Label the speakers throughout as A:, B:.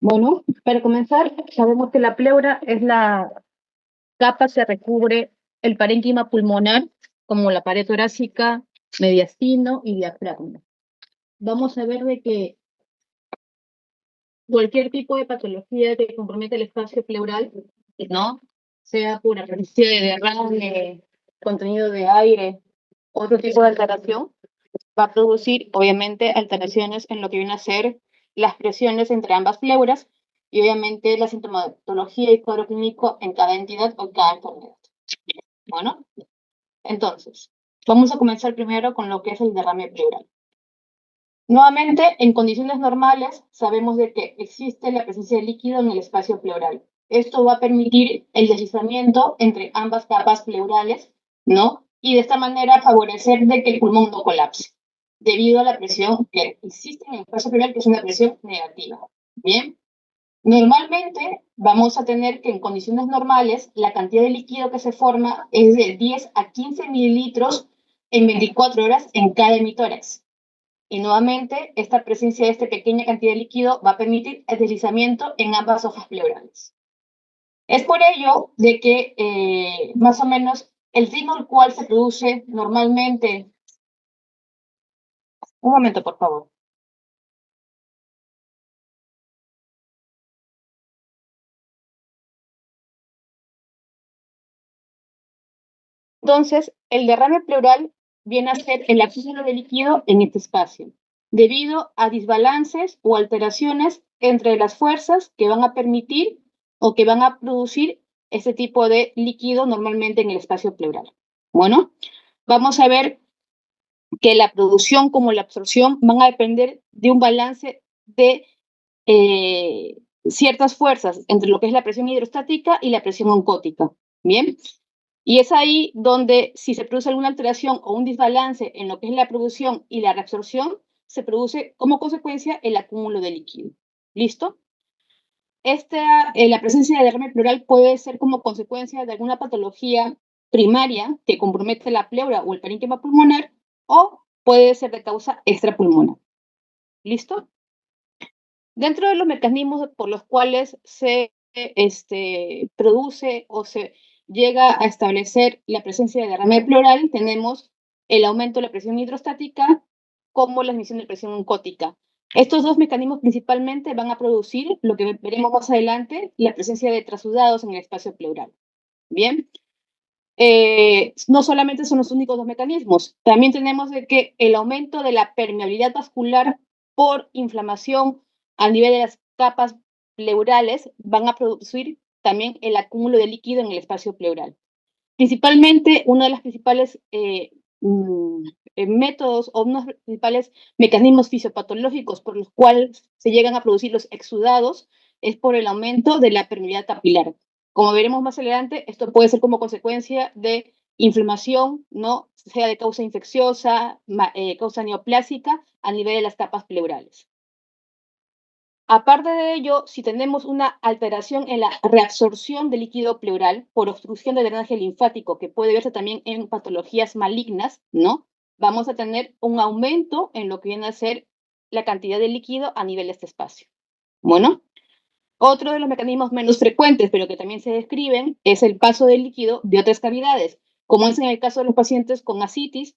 A: Bueno, para comenzar, sabemos que la pleura es la capa que recubre el parénquima pulmonar, como la pared torácica, mediastino y diafragma. Vamos a ver de que cualquier tipo de patología que comprometa el espacio pleural, ¿no? Sea por presencia de derrame, contenido de aire, otro tipo de alteración, va a producir, obviamente, alteraciones en lo que viene a ser las presiones entre ambas pleuras y, obviamente, la sintomatología y cuadro clínico en cada entidad o cada enfermedad. Bueno, entonces, vamos a comenzar primero con lo que es el derrame pleural. Nuevamente, en condiciones normales, sabemos de que existe la presencia de líquido en el espacio pleural. Esto va a permitir el deslizamiento entre ambas capas pleurales, ¿no? Y de esta manera favorecer de que el pulmón no colapse, debido a la presión que existe en el espacio pleural, que es una presión negativa. Bien, normalmente vamos a tener que en condiciones normales la cantidad de líquido que se forma es de 10 a 15 mililitros en 24 horas en cada hemitórax. Y nuevamente, esta presencia de esta pequeña cantidad de líquido va a permitir el deslizamiento en ambas hojas pleurales. Es por ello de que más o menos el ritmo al cual se produce normalmente... Un momento, por favor. Entonces, el derrame pleural viene a ser el acúmulo de líquido en este espacio, debido a desbalances o alteraciones entre las fuerzas que van a permitir o que van a producir este tipo de líquido normalmente en el espacio pleural. Bueno, vamos a ver que la producción como la absorción van a depender de un balance de ciertas fuerzas entre lo que es la presión hidrostática y la presión oncótica. Bien, y es ahí donde si se produce alguna alteración o un desbalance en lo que es la producción y la reabsorción, se produce como consecuencia el acúmulo de líquido. ¿Listo? La presencia de derrame pleural puede ser como consecuencia de alguna patología primaria que compromete la pleura o el parénquima pulmonar, o puede ser de causa extrapulmonar. ¿Listo? Dentro de los mecanismos por los cuales se produce o se llega a establecer la presencia de derrame pleural, tenemos el aumento de la presión hidrostática como la disminución de presión oncótica. Estos dos mecanismos principalmente van a producir, lo que veremos más adelante, la presencia de trasudados en el espacio pleural. Bien, no solamente son los únicos dos mecanismos, también tenemos de que el aumento de la permeabilidad vascular por inflamación a nivel de las capas pleurales van a producir también el acúmulo de líquido en el espacio pleural. Principalmente, uno de los principales métodos o unos de los principales mecanismos fisiopatológicos por los cuales se llegan a producir los exudados es por el aumento de la permeabilidad capilar. Como veremos más adelante, esto puede ser como consecuencia de inflamación, ¿no? Sea de causa infecciosa, causa neoplásica a nivel de las capas pleurales. Aparte de ello, si tenemos una alteración en la reabsorción de líquido pleural por obstrucción del drenaje linfático, que puede verse también en patologías malignas, ¿no? Vamos a tener un aumento en lo que viene a ser la cantidad de líquido a nivel de este espacio. Bueno, otro de los mecanismos menos frecuentes, pero que también se describen, es el paso del líquido de otras cavidades, como es en el caso de los pacientes con ascitis,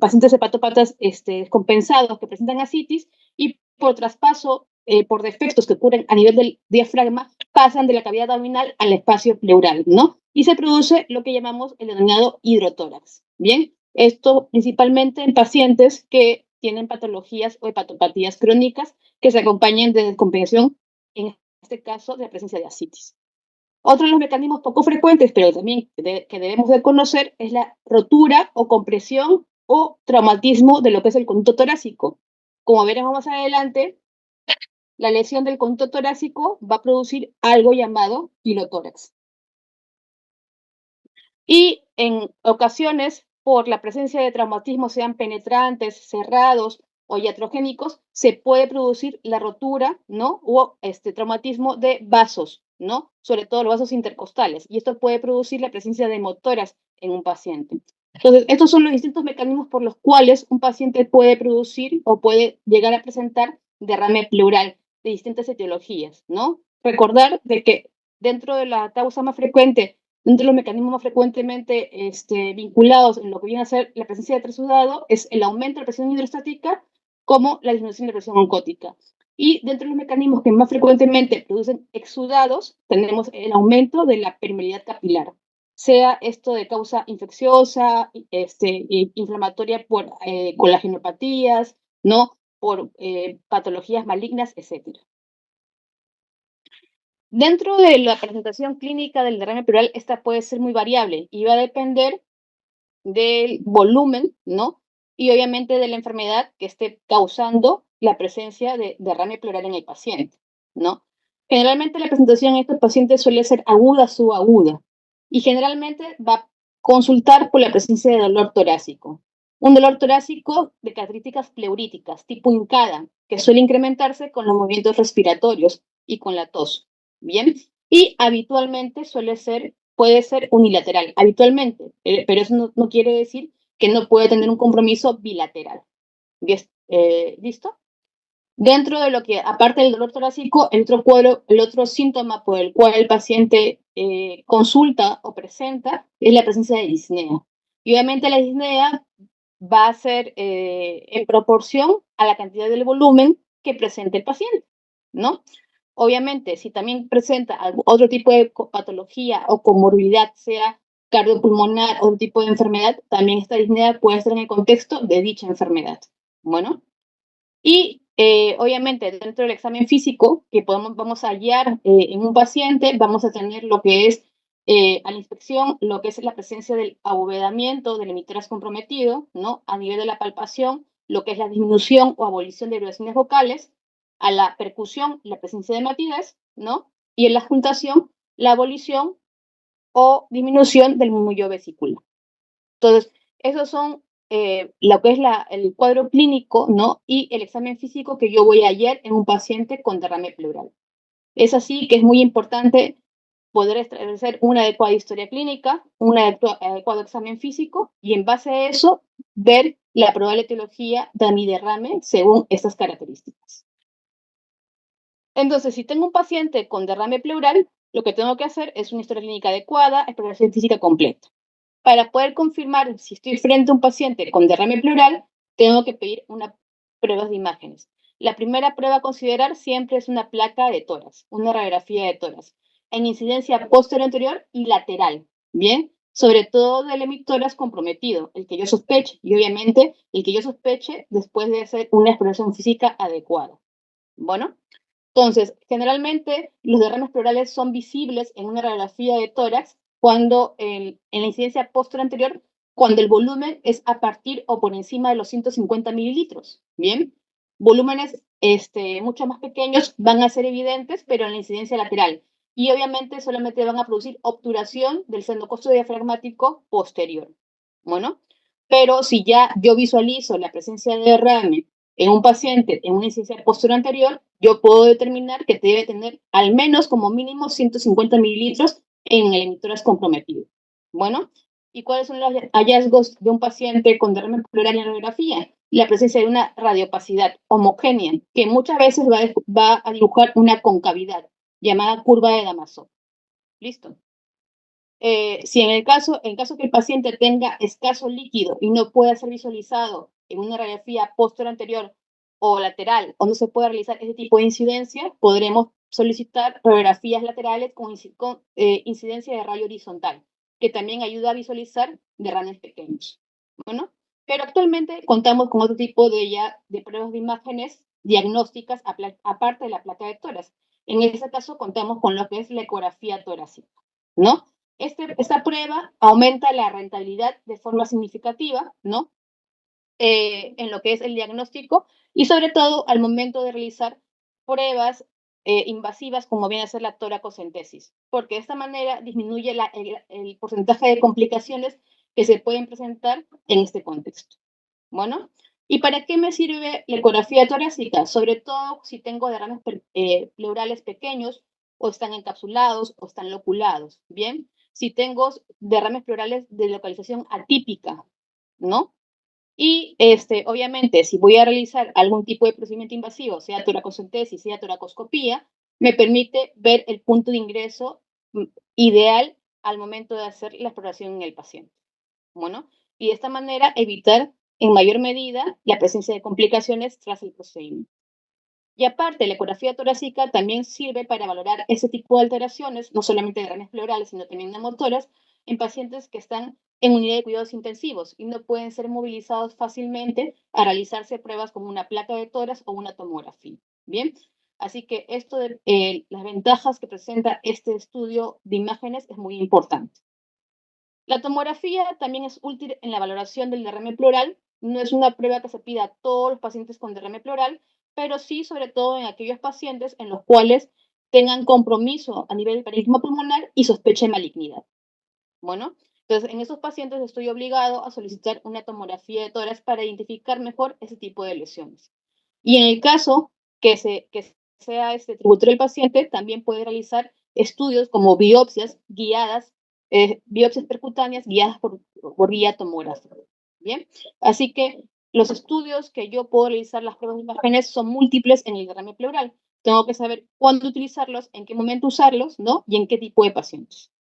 A: pacientes hepatópatas descompensados que presentan ascitis, y por traspaso, por defectos que ocurren a nivel del diafragma, pasan de la cavidad abdominal al espacio pleural, ¿no? Y se produce lo que llamamos el denominado hidrotórax. Bien, esto principalmente en pacientes que tienen patologías o hepatopatías crónicas que se acompañan de descompensación, en este caso de la presencia de ascitis. Otro de los mecanismos poco frecuentes, pero también que debemos de conocer, es la rotura o compresión o traumatismo de lo que es el conducto torácico. Como veremos más adelante, la lesión del conducto torácico va a producir algo llamado pilotórax. Y en ocasiones, por la presencia de traumatismos, sean penetrantes, cerrados o iatrogénicos, se puede producir la rotura, ¿no? O traumatismo de vasos, ¿no? Sobre todo los vasos intercostales. Y esto puede producir la presencia de motoras en un paciente. Entonces, estos son los distintos mecanismos por los cuales un paciente puede producir o puede llegar a presentar derrame pleural. de distintas etiologías, ¿no? Recordar de que dentro de la causa más frecuente, dentro de los mecanismos más frecuentemente vinculados en lo que viene a ser la presencia de trasudado, es el aumento de la presión hidrostática como la disminución de presión oncótica. Y dentro de los mecanismos que más frecuentemente producen exudados, tenemos el aumento de la permeabilidad capilar, sea esto de causa infecciosa, inflamatoria por colagenopatías, ¿no? Por patologías malignas, etc. Dentro de la presentación clínica del derrame pleural, esta puede ser muy variable y va a depender del volumen, ¿no? Y obviamente de la enfermedad que esté causando la presencia de derrame pleural en el paciente, ¿no? Generalmente la presentación en estos pacientes suele ser aguda, subaguda, y generalmente va a consultar por la presencia de dolor torácico. Un dolor torácico de características pleuríticas, tipo hincada, que suele incrementarse con los movimientos respiratorios y con la tos, ¿bien? Y habitualmente puede ser unilateral, habitualmente, pero eso no quiere decir que no puede tener un compromiso bilateral. ¿Listo? Dentro de lo que, aparte del dolor torácico, el otro síntoma por el cual el paciente consulta o presenta es la presencia de disnea. Y obviamente la disnea va a ser en proporción a la cantidad del volumen que presente el paciente, ¿no? Obviamente, si también presenta otro tipo de patología o comorbilidad, sea cardiopulmonar o otro tipo de enfermedad, también esta disnea puede estar en el contexto de dicha enfermedad. Bueno, y obviamente dentro del examen físico que vamos a hallar en un paciente, vamos a tener lo que es a la inspección, lo que es la presencia del abovedamiento del emitoras comprometido, ¿no? A nivel de la palpación, lo que es la disminución o abolición de vibraciones vocales, a la percusión, la presencia de matidez, ¿no? Y en la juntación, la abolición o disminución del murmullo vesicular. Entonces, esos son lo que es el cuadro clínico, ¿no? Y el examen físico que yo voy a hallar en un paciente con derrame pleural. Es así que es muy importante poder establecer una adecuada historia clínica, un adecuado examen físico y en base a eso ver la probable etiología de mi derrame según estas características. Entonces, si tengo un paciente con derrame pleural, lo que tengo que hacer es una historia clínica adecuada, exploración física completa. Para poder confirmar si estoy frente a un paciente con derrame pleural, tengo que pedir unas pruebas de imágenes. La primera prueba a considerar siempre es una placa de tórax, una radiografía de tórax, en incidencia posterior anterior y lateral, ¿bien? Sobre todo del hemitórax comprometido, el que yo sospeche, y obviamente el que yo sospeche después de hacer una exploración física adecuada. Bueno, entonces, generalmente los derrames pleurales son visibles en una radiografía de tórax cuando en la incidencia posterior anterior, cuando el volumen es a partir o por encima de los 150 mililitros. Bien, volúmenes mucho más pequeños van a ser evidentes, pero en la incidencia lateral. Y obviamente solamente van a producir obturación del seno costodiafragmático posterior. Bueno, pero si ya yo visualizo la presencia de derrame en un paciente en una incidencia posterior anterior, yo puedo determinar que debe tener al menos como mínimo 150 mililitros en el emitoras comprometido. Bueno, ¿y cuáles son los hallazgos de un paciente con derrame pleural en radiografía? La presencia de una radiopacidad homogénea, que muchas veces va a dibujar una concavidad, llamada curva de Damaso. ¿Listo? Si en caso que el paciente tenga escaso líquido y no pueda ser visualizado en una radiografía posterior anterior o lateral, o no se puede realizar ese tipo de incidencia, podremos solicitar radiografías laterales con incidencia de rayo horizontal, que también ayuda a visualizar derrames pequeños. Bueno, pero actualmente contamos con otro tipo de pruebas de imágenes diagnósticas aparte de la placa de tórax. En ese caso contamos con lo que es la ecografía torácica, ¿no? Esta prueba aumenta la rentabilidad de forma significativa, ¿no? En lo que es el diagnóstico y sobre todo al momento de realizar pruebas invasivas como viene a ser la toracocentesis, porque de esta manera disminuye el porcentaje de complicaciones que se pueden presentar en este contexto. Bueno, ¿y para qué me sirve la ecografía torácica? Sobre todo si tengo derrames pleurales pequeños o están encapsulados o están loculados, ¿bien? Si tengo derrames pleurales de localización atípica, ¿no? Y obviamente, si voy a realizar algún tipo de procedimiento invasivo, sea toracocentesis, sea toracoscopía, me permite ver el punto de ingreso ideal al momento de hacer la exploración en el paciente. Bueno, y de esta manera evitar en mayor medida la presencia de complicaciones tras el procedimiento. Y aparte, la ecografía torácica también sirve para valorar ese tipo de alteraciones, no solamente de derrames pleurales, sino también de motoras, en pacientes que están en unidad de cuidados intensivos y no pueden ser movilizados fácilmente a realizarse pruebas como una placa de tórax o una tomografía. Bien, así que esto de las ventajas que presenta este estudio de imágenes es muy importante. La tomografía también es útil en la valoración del derrame pleural. No es una prueba que se pida a todos los pacientes con derrame pleural, pero sí, sobre todo en aquellos pacientes en los cuales tengan compromiso a nivel del parénquima pulmonar y sospecha de malignidad. Bueno, entonces en esos pacientes estoy obligado a solicitar una tomografía de tórax para identificar mejor ese tipo de lesiones. Y en el caso que sea tributario del paciente, también puede realizar estudios como biopsias guiadas, biopsias percutáneas guiadas por vía tomográfica. Bien, así que los estudios que yo puedo realizar, las pruebas de imágenes, son múltiples en el derrame pleural. Tengo que saber cuándo utilizarlos, en qué momento usarlos, ¿no? Y en qué tipo de pacientes.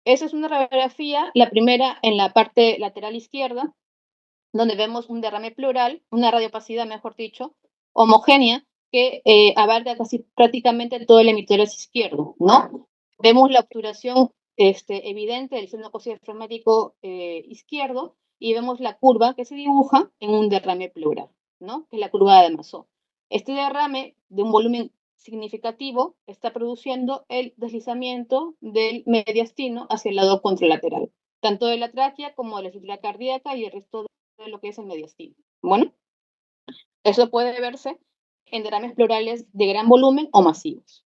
A: Esa es una radiografía, la primera en la parte lateral izquierda, donde vemos un derrame pleural, una radiopacidad, mejor dicho, homogénea, que abarca casi prácticamente todo el hemisferio izquierdo, ¿no? Vemos la obturación evidente del seno cosdiafragmático izquierdo y vemos la curva que se dibuja en un derrame pleural, ¿no? Que es la curva de Masó. Este derrame de un volumen significativo está produciendo el deslizamiento del mediastino hacia el lado contralateral, tanto de la tráquea como de la estructura cardíaca y el resto de lo que es el mediastino. Bueno, eso puede verse en derrames pleurales de gran volumen o masivos.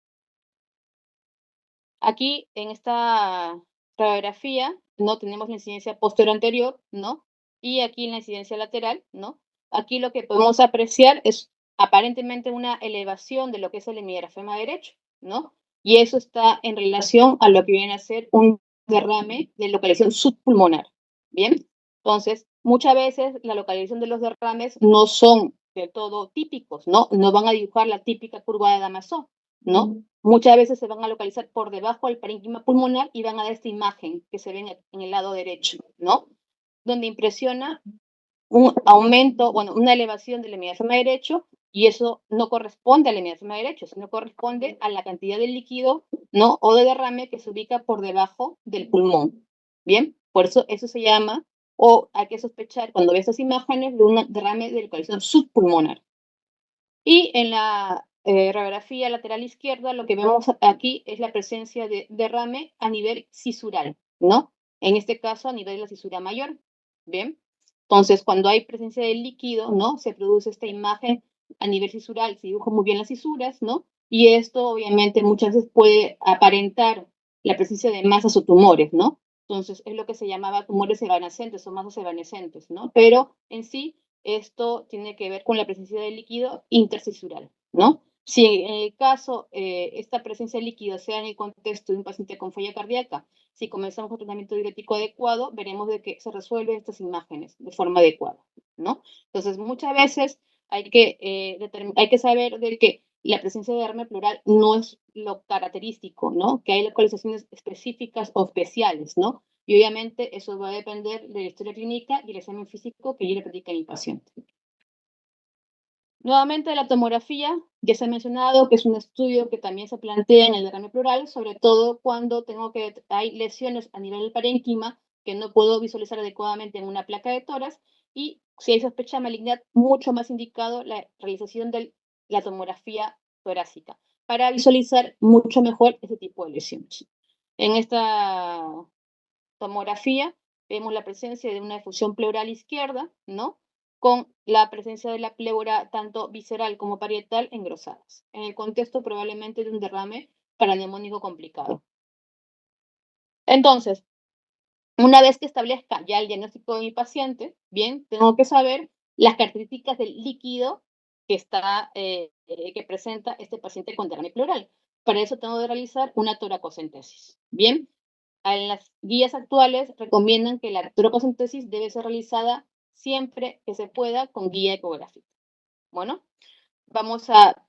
A: Aquí, en esta radiografía, ¿no? Tenemos la incidencia posterior anterior, ¿no? Y aquí en la incidencia lateral, ¿no? Aquí lo que podemos apreciar es aparentemente una elevación de lo que es el hemidiafragma derecho, ¿no? Y eso está en relación a lo que viene a ser un derrame de localización subpulmonar, ¿bien? Entonces, muchas veces la localización de los derrames no son del todo típicos, ¿no? No van a dibujar la típica curva de Damasó, ¿no? Muchas veces se van a localizar por debajo del parénquima pulmonar y van a dar esta imagen que se ve en el lado derecho, ¿no? Donde impresiona un aumento, bueno, una elevación del hemidiafragma derecho, y eso no corresponde al hemidiafragma derecho, sino corresponde a la cantidad de líquido, ¿no? O de derrame que se ubica por debajo del pulmón. Bien, por eso se llama, o hay que sospechar cuando ves estas imágenes de un derrame de localización subpulmonar. Y en la radiografía lateral izquierda, lo que vemos aquí es la presencia de derrame a nivel cisural, ¿no? En este caso, a nivel de la cisura mayor. Bien. Entonces, cuando hay presencia de líquido, ¿no? Se produce esta imagen a nivel cisural, se dibujan muy bien las cisuras, ¿no? Y esto, obviamente, muchas veces puede aparentar la presencia de masas o tumores, ¿no? Entonces, es lo que se llamaba tumores evanescentes o masas evanescentes, ¿no? Pero en sí, esto tiene que ver con la presencia de líquido intercisural, ¿no? Si en el caso esta presencia de líquido sea en el contexto de un paciente con falla cardíaca, si comenzamos un tratamiento diurético adecuado, veremos de que se resuelven estas imágenes de forma adecuada, ¿no? Entonces, muchas veces hay que saber de que la presencia de derrame pleural no es lo característico, ¿no? Que hay localizaciones específicas o especiales, ¿no? Y obviamente eso va a depender de la historia clínica y el examen físico que yo le practique a mi paciente. Nuevamente, la tomografía, ya se ha mencionado que es un estudio que también se plantea en el derrame pleural, sobre todo cuando hay lesiones a nivel del parénquima que no puedo visualizar adecuadamente en una placa de tórax, y si hay sospecha de malignidad, mucho más indicado la realización de la tomografía torácica para visualizar mucho mejor ese tipo de lesiones. En esta tomografía vemos la presencia de una efusión pleural izquierda, ¿no? Con la presencia de la pleura tanto visceral como parietal engrosadas, en el contexto probablemente de un derrame paraneumónico complicado. Entonces, una vez que establezca ya el diagnóstico de mi paciente, bien, tengo que saber las características del líquido que presenta este paciente con derrame pleural. Para eso tengo que realizar una toracocentesis. Bien, en las guías actuales recomiendan que la toracocentesis debe ser realizada siempre que se pueda con guía ecográfica. Bueno, vamos a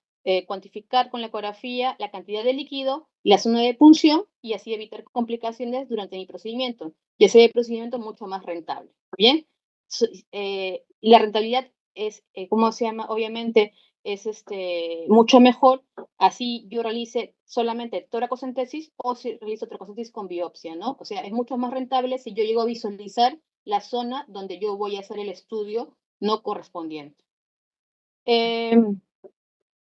A: cuantificar con la ecografía la cantidad de líquido, la zona de punción y así evitar complicaciones durante mi procedimiento y hacer el procedimiento mucho más rentable. Bien, la rentabilidad es, ¿cómo se llama? Obviamente es mucho mejor así yo realice solamente toracocentesis o si realizo toracocentesis con biopsia, ¿no? O sea, es mucho más rentable si yo llego a visualizar la zona donde yo voy a hacer el estudio no correspondiente.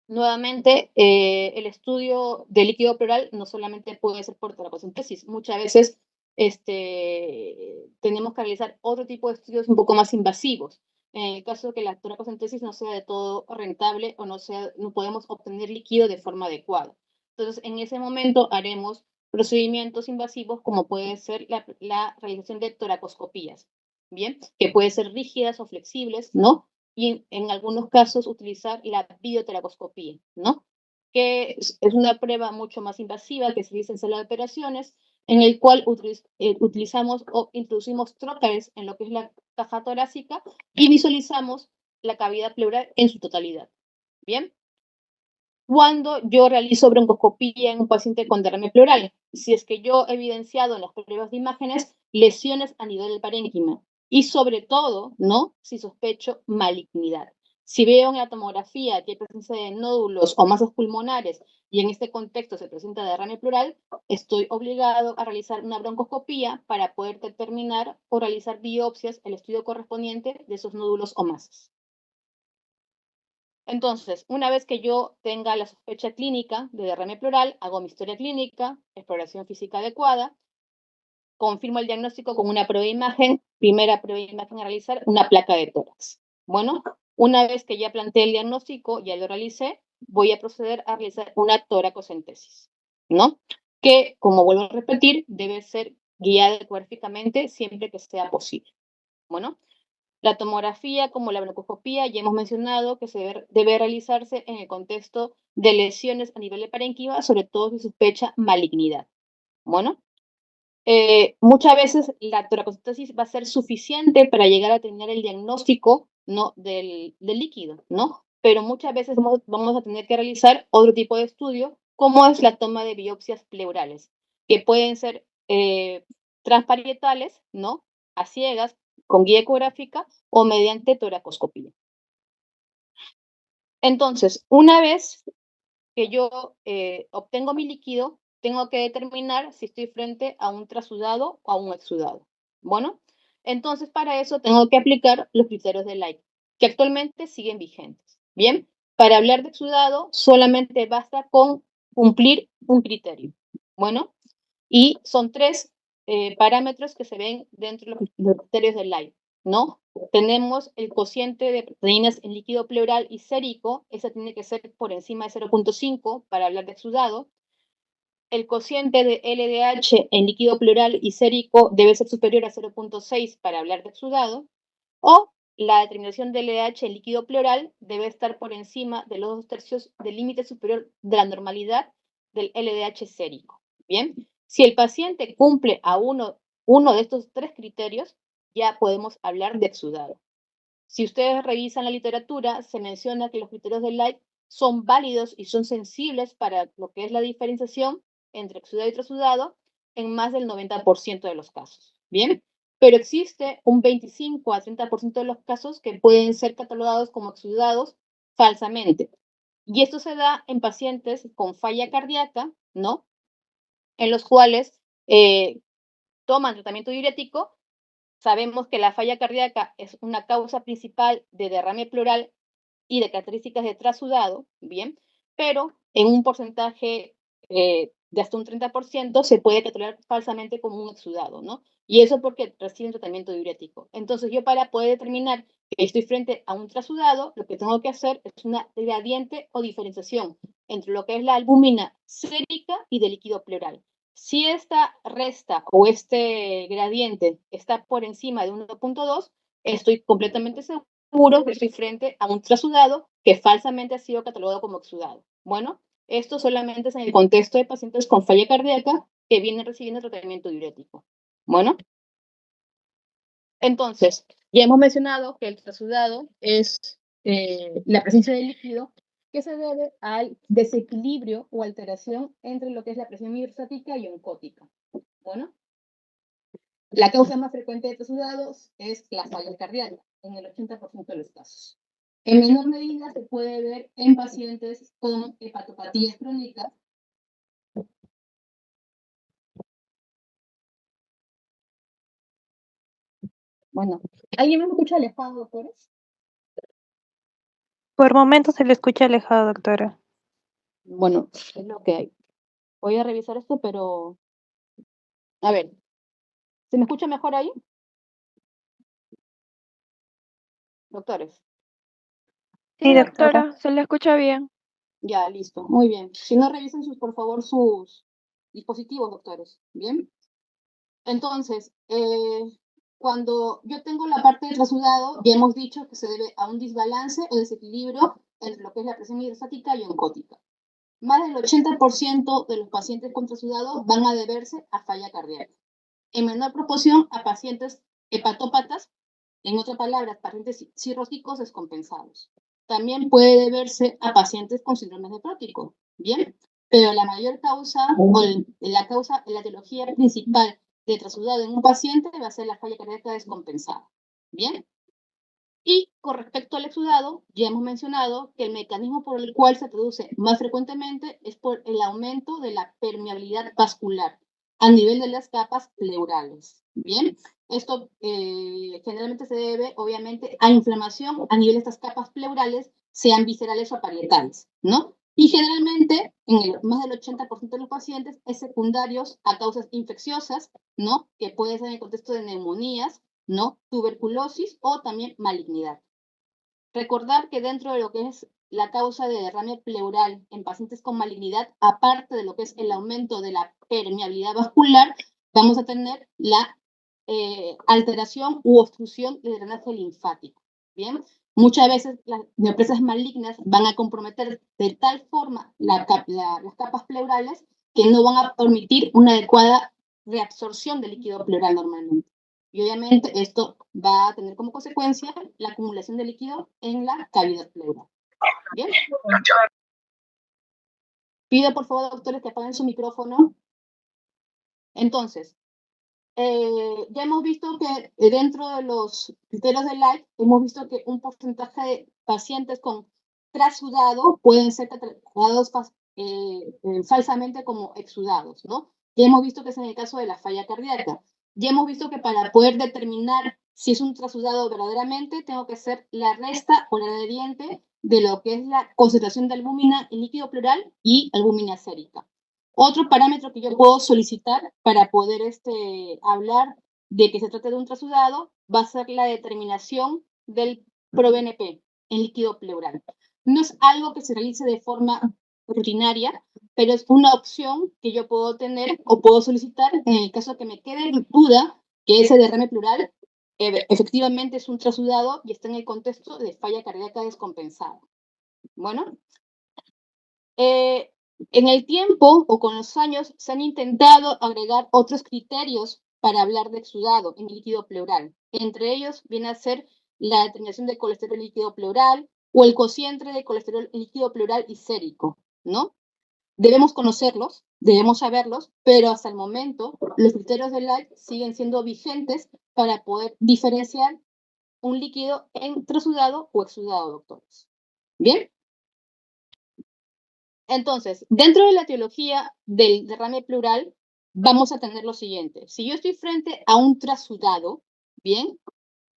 A: Nuevamente, el estudio de líquido pleural no solamente puede ser por toracocentesis. Muchas veces tenemos que realizar otro tipo de estudios un poco más invasivos. En el caso de que la toracocentesis no sea de todo rentable o no podemos obtener líquido de forma adecuada. Entonces, en ese momento haremos procedimientos invasivos como puede ser la realización de toracoscopías, ¿bien? Que pueden ser rígidas o flexibles, ¿no? Y en algunos casos utilizar la biotoracoscopía, ¿no? Que es una prueba mucho más invasiva que se realiza en sala de operaciones, en el cual utilizamos o introducimos trócares en lo que es la caja torácica y visualizamos la cavidad pleural en su totalidad. Bien, cuando yo realizo broncoscopía en un paciente con derrame pleural, si es que yo he evidenciado en las pruebas de imágenes lesiones a nivel del parénquima y sobre todo, ¿no? Si sospecho malignidad. Si veo en la tomografía que hay presencia de nódulos o masas pulmonares y en este contexto se presenta derrame pleural, estoy obligado a realizar una broncoscopía para poder determinar o realizar biopsias, el estudio correspondiente de esos nódulos o masas. Entonces, una vez que yo tenga la sospecha clínica de derrame pleural, hago mi historia clínica, exploración física adecuada, confirmo el diagnóstico con una prueba de imagen, primera prueba de imagen a realizar, una placa de tórax. Bueno, una vez que ya planteé el diagnóstico, ya lo realicé, voy a proceder a realizar una toracocentesis, ¿no? Que, como vuelvo a repetir, debe ser guiada ecográficamente siempre que sea posible. Bueno, la tomografía, como la broncoscopía, ya hemos mencionado que debe realizarse en el contexto de lesiones a nivel de parénquima, sobre todo si sospecha malignidad. Bueno, muchas veces la toracocentesis va a ser suficiente para llegar a tener el diagnóstico, ¿no? del líquido, ¿no? Pero muchas veces vamos a tener que realizar otro tipo de estudio, como es la toma de biopsias pleurales, que pueden ser transparietales, ¿no? A ciegas, con guía ecográfica o mediante toracoscopía. Entonces, una vez que yo obtengo mi líquido, tengo que determinar si estoy frente a un trasudado o a un exudado. Bueno, entonces para eso tengo que aplicar los criterios de Light, que actualmente siguen vigentes. Bien, para hablar de exudado solamente basta con cumplir un criterio. Bueno, y son tres parámetros que se ven dentro de los criterios de Light, ¿no? Tenemos el cociente de proteínas en líquido pleural y sérico, ese tiene que ser por encima de 0.5 para hablar de exudado. El cociente de LDH en líquido pleural y sérico debe ser superior a 0.6 para hablar de exudado, o la determinación de LDH en líquido pleural debe estar por encima de los 2/3 del límite superior de la normalidad del LDH sérico. Bien, si el paciente cumple a uno de estos tres criterios, ya podemos hablar de exudado. Si ustedes revisan la literatura, se menciona que los criterios de Light son válidos y son sensibles para lo que es la diferenciación entre exudado y trasudado en más del 90% de los casos. Bien, pero existe un 25 a 30% de los casos que pueden ser catalogados como exudados falsamente. Y esto se da en pacientes con falla cardíaca, ¿no? En los cuales toman tratamiento diurético. Sabemos que la falla cardíaca es una causa principal de derrame pleural y de características de trasudado, bien, pero en un porcentaje de hasta un 30% se puede catalogar falsamente como un exudado, ¿no? Y eso porque reciben tratamiento diurético. Entonces, yo para poder determinar que estoy frente a un trasudado, lo que tengo que hacer es una gradiente o diferenciación entre lo que es la albúmina sérica y del líquido pleural. Si esta resta o este gradiente está por encima de 1.2, estoy completamente seguro que estoy frente a un trasudado que falsamente ha sido catalogado como exudado. Bueno, esto solamente es en el contexto de pacientes con falla cardíaca que vienen recibiendo tratamiento diurético. Bueno, Entonces, ya hemos mencionado que el trasudado es la presencia de líquido que se debe al desequilibrio o alteración entre lo que es la presión hidrostática y oncótica. Bueno, la causa más frecuente de trasudados es la falla cardíaca, en el 80% de los casos. En menor medida se puede ver en pacientes con hepatopatías crónicas. Bueno, ¿alguien me escucha alejado, doctores?
B: Por momentos se le escucha alejado, doctora.
A: Bueno, es lo que hay. Voy a revisar esto, pero... A ver, ¿se me escucha mejor ahí? Doctores.
B: Sí, doctora,
C: se le escucha bien.
A: Ya, listo. Muy bien. Si no, revisen por favor sus dispositivos, doctores. Bien. Entonces, cuando yo tengo la parte del trasudado, ya hemos dicho que se debe a un desbalance o desequilibrio entre lo que es la presión hidrostática y oncótica. Más del 80% de los pacientes con trasudado van a deberse a falla cardíaca. En menor proporción a pacientes hepatópatas, en otras palabras, pacientes cirróticos descompensados. También puede deberse a pacientes con síndrome nefrótico, ¿bien? Pero la mayor causa, o la etiología principal de trasudado en un paciente va a ser la falla cardíaca descompensada, ¿bien? Y con respecto al exudado, ya hemos mencionado que el mecanismo por el cual se produce más frecuentemente es por el aumento de la permeabilidad vascular a nivel de las capas pleurales. Bien, esto generalmente se debe, obviamente, a inflamación a nivel de estas capas pleurales, sean viscerales o parietales, ¿no? Y generalmente, más del 80% de los pacientes, es secundarios a causas infecciosas, ¿no? Que puede ser en el contexto de neumonías, ¿no? Tuberculosis o también malignidad. Recordar que dentro de lo que es la causa de derrame pleural en pacientes con malignidad, aparte de lo que es el aumento de la permeabilidad vascular, vamos a tener la alteración u obstrucción del drenaje linfático. Bien, muchas veces las neoplasias malignas van a comprometer de tal forma las capas pleurales que no van a permitir una adecuada reabsorción del líquido pleural normalmente. Y obviamente esto va a tener como consecuencia la acumulación de líquido en la cavidad pleural. ¿Bien? Pido por favor, doctores, que apaguen su micrófono. Entonces, ya hemos visto que dentro de los criterios de Light, hemos visto que un porcentaje de pacientes con trasudado pueden ser catalogados falsamente como exudados, ¿no? Ya hemos visto que es en el caso de la falla cardíaca. Ya hemos visto que para poder determinar si es un trasudado verdaderamente, tengo que hacer la resta o la gradiente de lo que es la concentración de albúmina en líquido pleural y albúmina sérica. Otro parámetro que yo puedo solicitar para poder hablar de que se trata de un trasudado va a ser la determinación del ProBNP en líquido pleural. No es algo que se realice de forma rutinaria, pero es una opción que yo puedo tener o puedo solicitar en el caso que me quede duda que ese derrame pleural efectivamente es un trasudado y está en el contexto de falla cardíaca descompensada. Bueno, en el tiempo o con los años se han intentado agregar otros criterios para hablar de exudado en líquido pleural. Entre ellos viene a ser la determinación de colesterol líquido pleural o el cociente de colesterol líquido pleural y sérico, ¿no? Debemos conocerlos, debemos saberlos, pero hasta el momento los criterios de Light siguen siendo vigentes para poder diferenciar un líquido en trasudado o exudado, doctores. ¿Bien? Entonces, dentro de la teología del derrame pleural, vamos a tener lo siguiente. Si yo estoy frente a un trasudado, bien,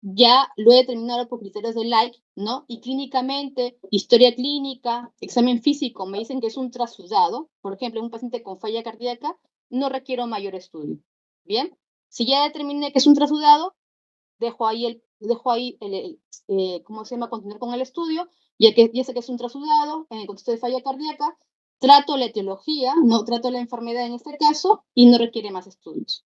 A: ya lo he determinado por criterios de Light, ¿no? Y clínicamente, historia clínica, examen físico, me dicen que es un trasudado. Por ejemplo, en un paciente con falla cardíaca, no requiero mayor estudio. Bien, si ya determiné que es un trasudado, dejo ahí ¿cómo se llama? Continuar con el estudio, ya sé que es un trasudado, en el contexto de falla cardíaca, trato la etiología, no trato la enfermedad en este caso, y no requiere más estudios.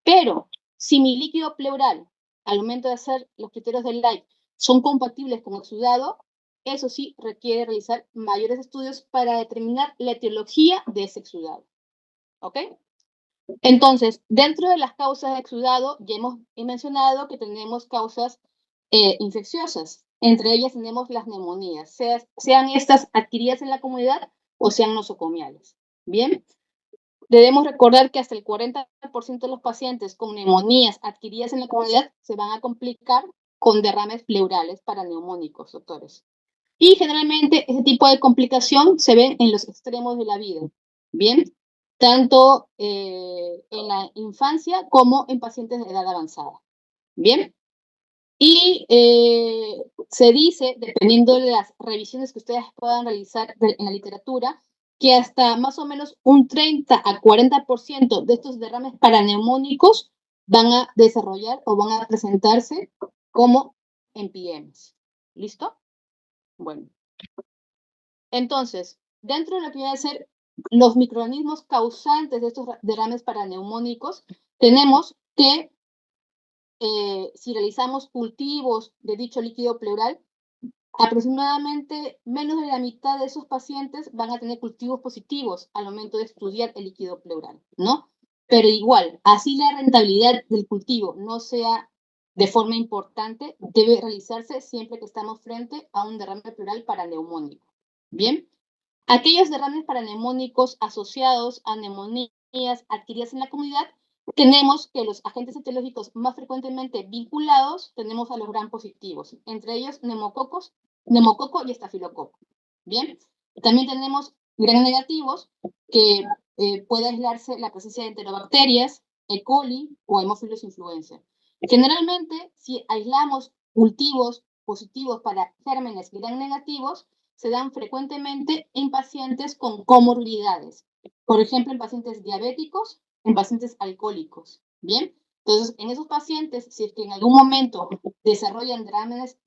A: Pero, si mi líquido pleural, al momento de hacer los criterios del Light, son compatibles con exudado, eso sí requiere realizar mayores estudios para determinar la etiología de ese exudado. ¿Ok? Entonces, dentro de las causas de exudado, ya hemos mencionado que tenemos causas infecciosas. Entre ellas tenemos las neumonías, sean estas adquiridas en la comunidad o sean nosocomiales. Bien, debemos recordar que hasta el 40% de los pacientes con neumonías adquiridas en la comunidad se van a complicar con derrames pleurales paraneumónicos, doctores. Y generalmente ese tipo de complicación se ve en los extremos de la vida. Bien, tanto en la infancia como en pacientes de edad avanzada. Bien, y se dice, dependiendo de las revisiones que ustedes puedan realizar en la literatura, que hasta más o menos un 30 a 40% de estos derrames paraneumónicos van a desarrollar o van a presentarse como NPMs. ¿Listo? Bueno. Entonces, dentro de lo que viene a ser los microorganismos causantes de estos derrames paraneumónicos, tenemos que si realizamos cultivos de dicho líquido pleural, aproximadamente menos de la mitad de esos pacientes van a tener cultivos positivos al momento de estudiar el líquido pleural, ¿no? Pero igual, así la rentabilidad del cultivo no sea de forma importante, debe realizarse siempre que estamos frente a un derrame pleural paraneumónico. Bien, aquellos derrames paraneumónicos asociados a neumonías adquiridas en la comunidad, tenemos que los agentes etiológicos más frecuentemente vinculados, tenemos a los gram positivos, entre ellos neumococo y estafilococo. Bien, también tenemos gram negativos, que puede aislarse la presencia de enterobacterias, E. coli o hemófilos influenza. Generalmente, si aislamos cultivos positivos para gérmenes gram negativos, se dan frecuentemente en pacientes con comorbilidades. Por ejemplo, en pacientes diabéticos, en pacientes alcohólicos. Bien, entonces en esos pacientes, si es que en algún momento desarrollan derrames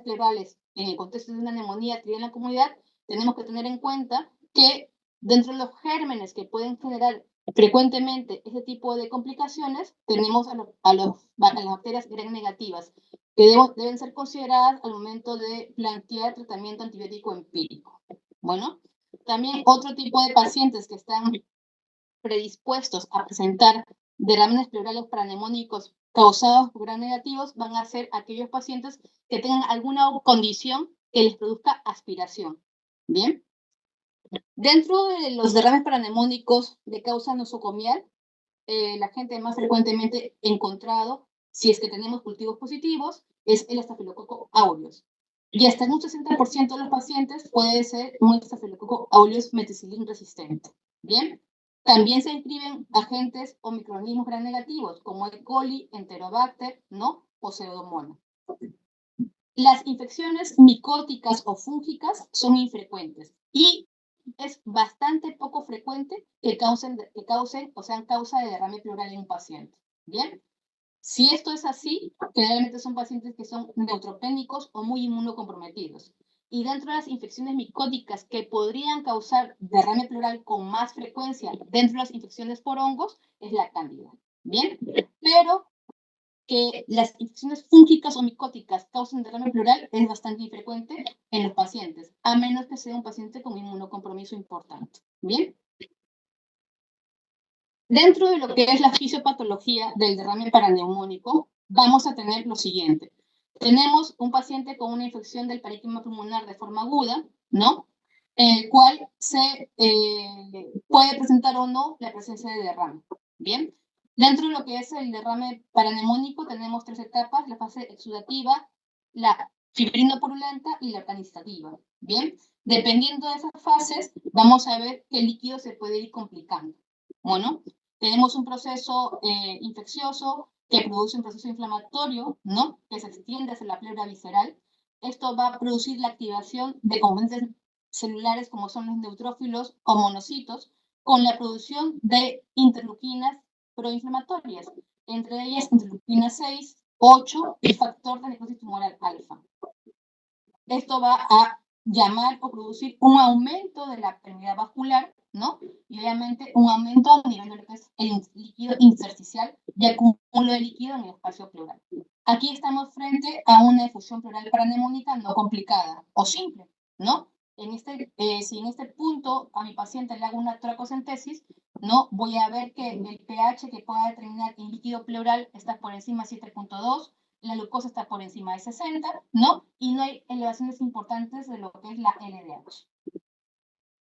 A: pleurales en el contexto de una neumonía adquirida en la comunidad, tenemos que tener en cuenta que dentro de los gérmenes que pueden generar frecuentemente ese tipo de complicaciones, tenemos a las bacterias gram negativas, que deben ser consideradas al momento de plantear tratamiento antibiótico empírico. Bueno, también otro tipo de pacientes que están predispuestos a presentar derrames pleurales paraneumónicos causados por gram negativos van a ser aquellos pacientes que tengan alguna condición que les produzca aspiración. Bien. Dentro de los derrames paraneumónicos de causa nosocomial, la gente más frecuentemente encontrado, si es que tenemos cultivos positivos, es el estafilococo aureus. Y hasta en un 60% de los pacientes puede ser un estafilococo aureus meticilin resistente. Bien, también se inscriben agentes o microorganismos gram negativos, como E. coli, enterobacter, ¿no? O pseudomonas. Las infecciones micóticas o fúngicas son infrecuentes y es bastante poco frecuente que causen o sean causa de derrame pleural en un paciente. Bien, si esto es así, generalmente son pacientes que son neutropénicos o muy inmunocomprometidos. Y dentro de las infecciones micóticas que podrían causar derrame pleural con más frecuencia dentro de las infecciones por hongos es la cándida. Bien, pero que las infecciones fúngicas o micóticas causen derrame pleural es bastante infrecuente en los pacientes, a menos que sea un paciente con inmunocompromiso importante. Bien. Dentro de lo que es la fisiopatología del derrame paraneumónico, vamos a tener lo siguiente. Tenemos un paciente con una infección del parénquima pulmonar de forma aguda, ¿no? El cual se puede presentar o no la presencia de derrame. Bien. Dentro de lo que es el derrame paraneumónico tenemos tres etapas, la fase exudativa, la fibrinopurulenta y la canistativa. Bien, dependiendo de esas fases, vamos a ver qué líquido se puede ir complicando. Bueno, tenemos un proceso infeccioso que produce un proceso inflamatorio, ¿no? Que se extiende hacia la pleura visceral. Esto va a producir la activación de componentes celulares como son los neutrófilos o monocitos, con la producción de interleuquinas proinflamatorias, entre ellas interleuquina 6, 8 y factor de necrosis tumoral alfa. Esto va a llamar o producir un aumento de la permeabilidad vascular, ¿no? Y obviamente un aumento a nivel de lo que es el líquido intersticial y acúmulo de líquido en el espacio pleural. Aquí estamos frente a una efusión pleural paraneumónica no complicada o simple, ¿no? si en este punto a mi paciente le hago una toracocentesis, ¿no? Voy a ver que el pH que pueda determinar el líquido pleural está por encima de 7.2, la glucosa está por encima de 60, ¿no? Y no hay elevaciones importantes de lo que es la LDH.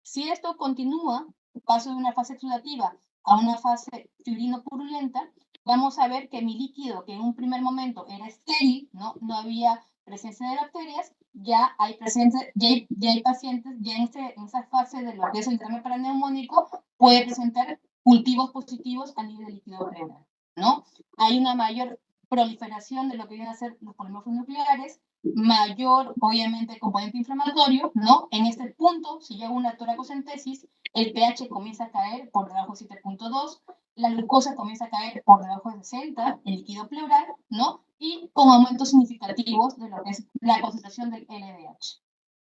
A: Si esto continúa, paso de una fase exudativa a una fase fibrino-purulenta, vamos a ver que mi líquido, que en un primer momento era estéril, no había presencia de bacterias, ya hay pacientes, ya en esa fase de lo que es el derrame paraneumónico, puede presentar cultivos positivos a nivel de líquido pleural, ¿no? Hay una mayor proliferación de lo que vienen a ser los polimorfos nucleares, mayor, obviamente, componente inflamatorio, ¿no? En este punto, si yo hago una toracocentesis, el pH comienza a caer por debajo de 7.2, la glucosa comienza a caer por debajo de 60, el líquido pleural, ¿no? Y con aumentos significativos de lo que es la concentración del LDH.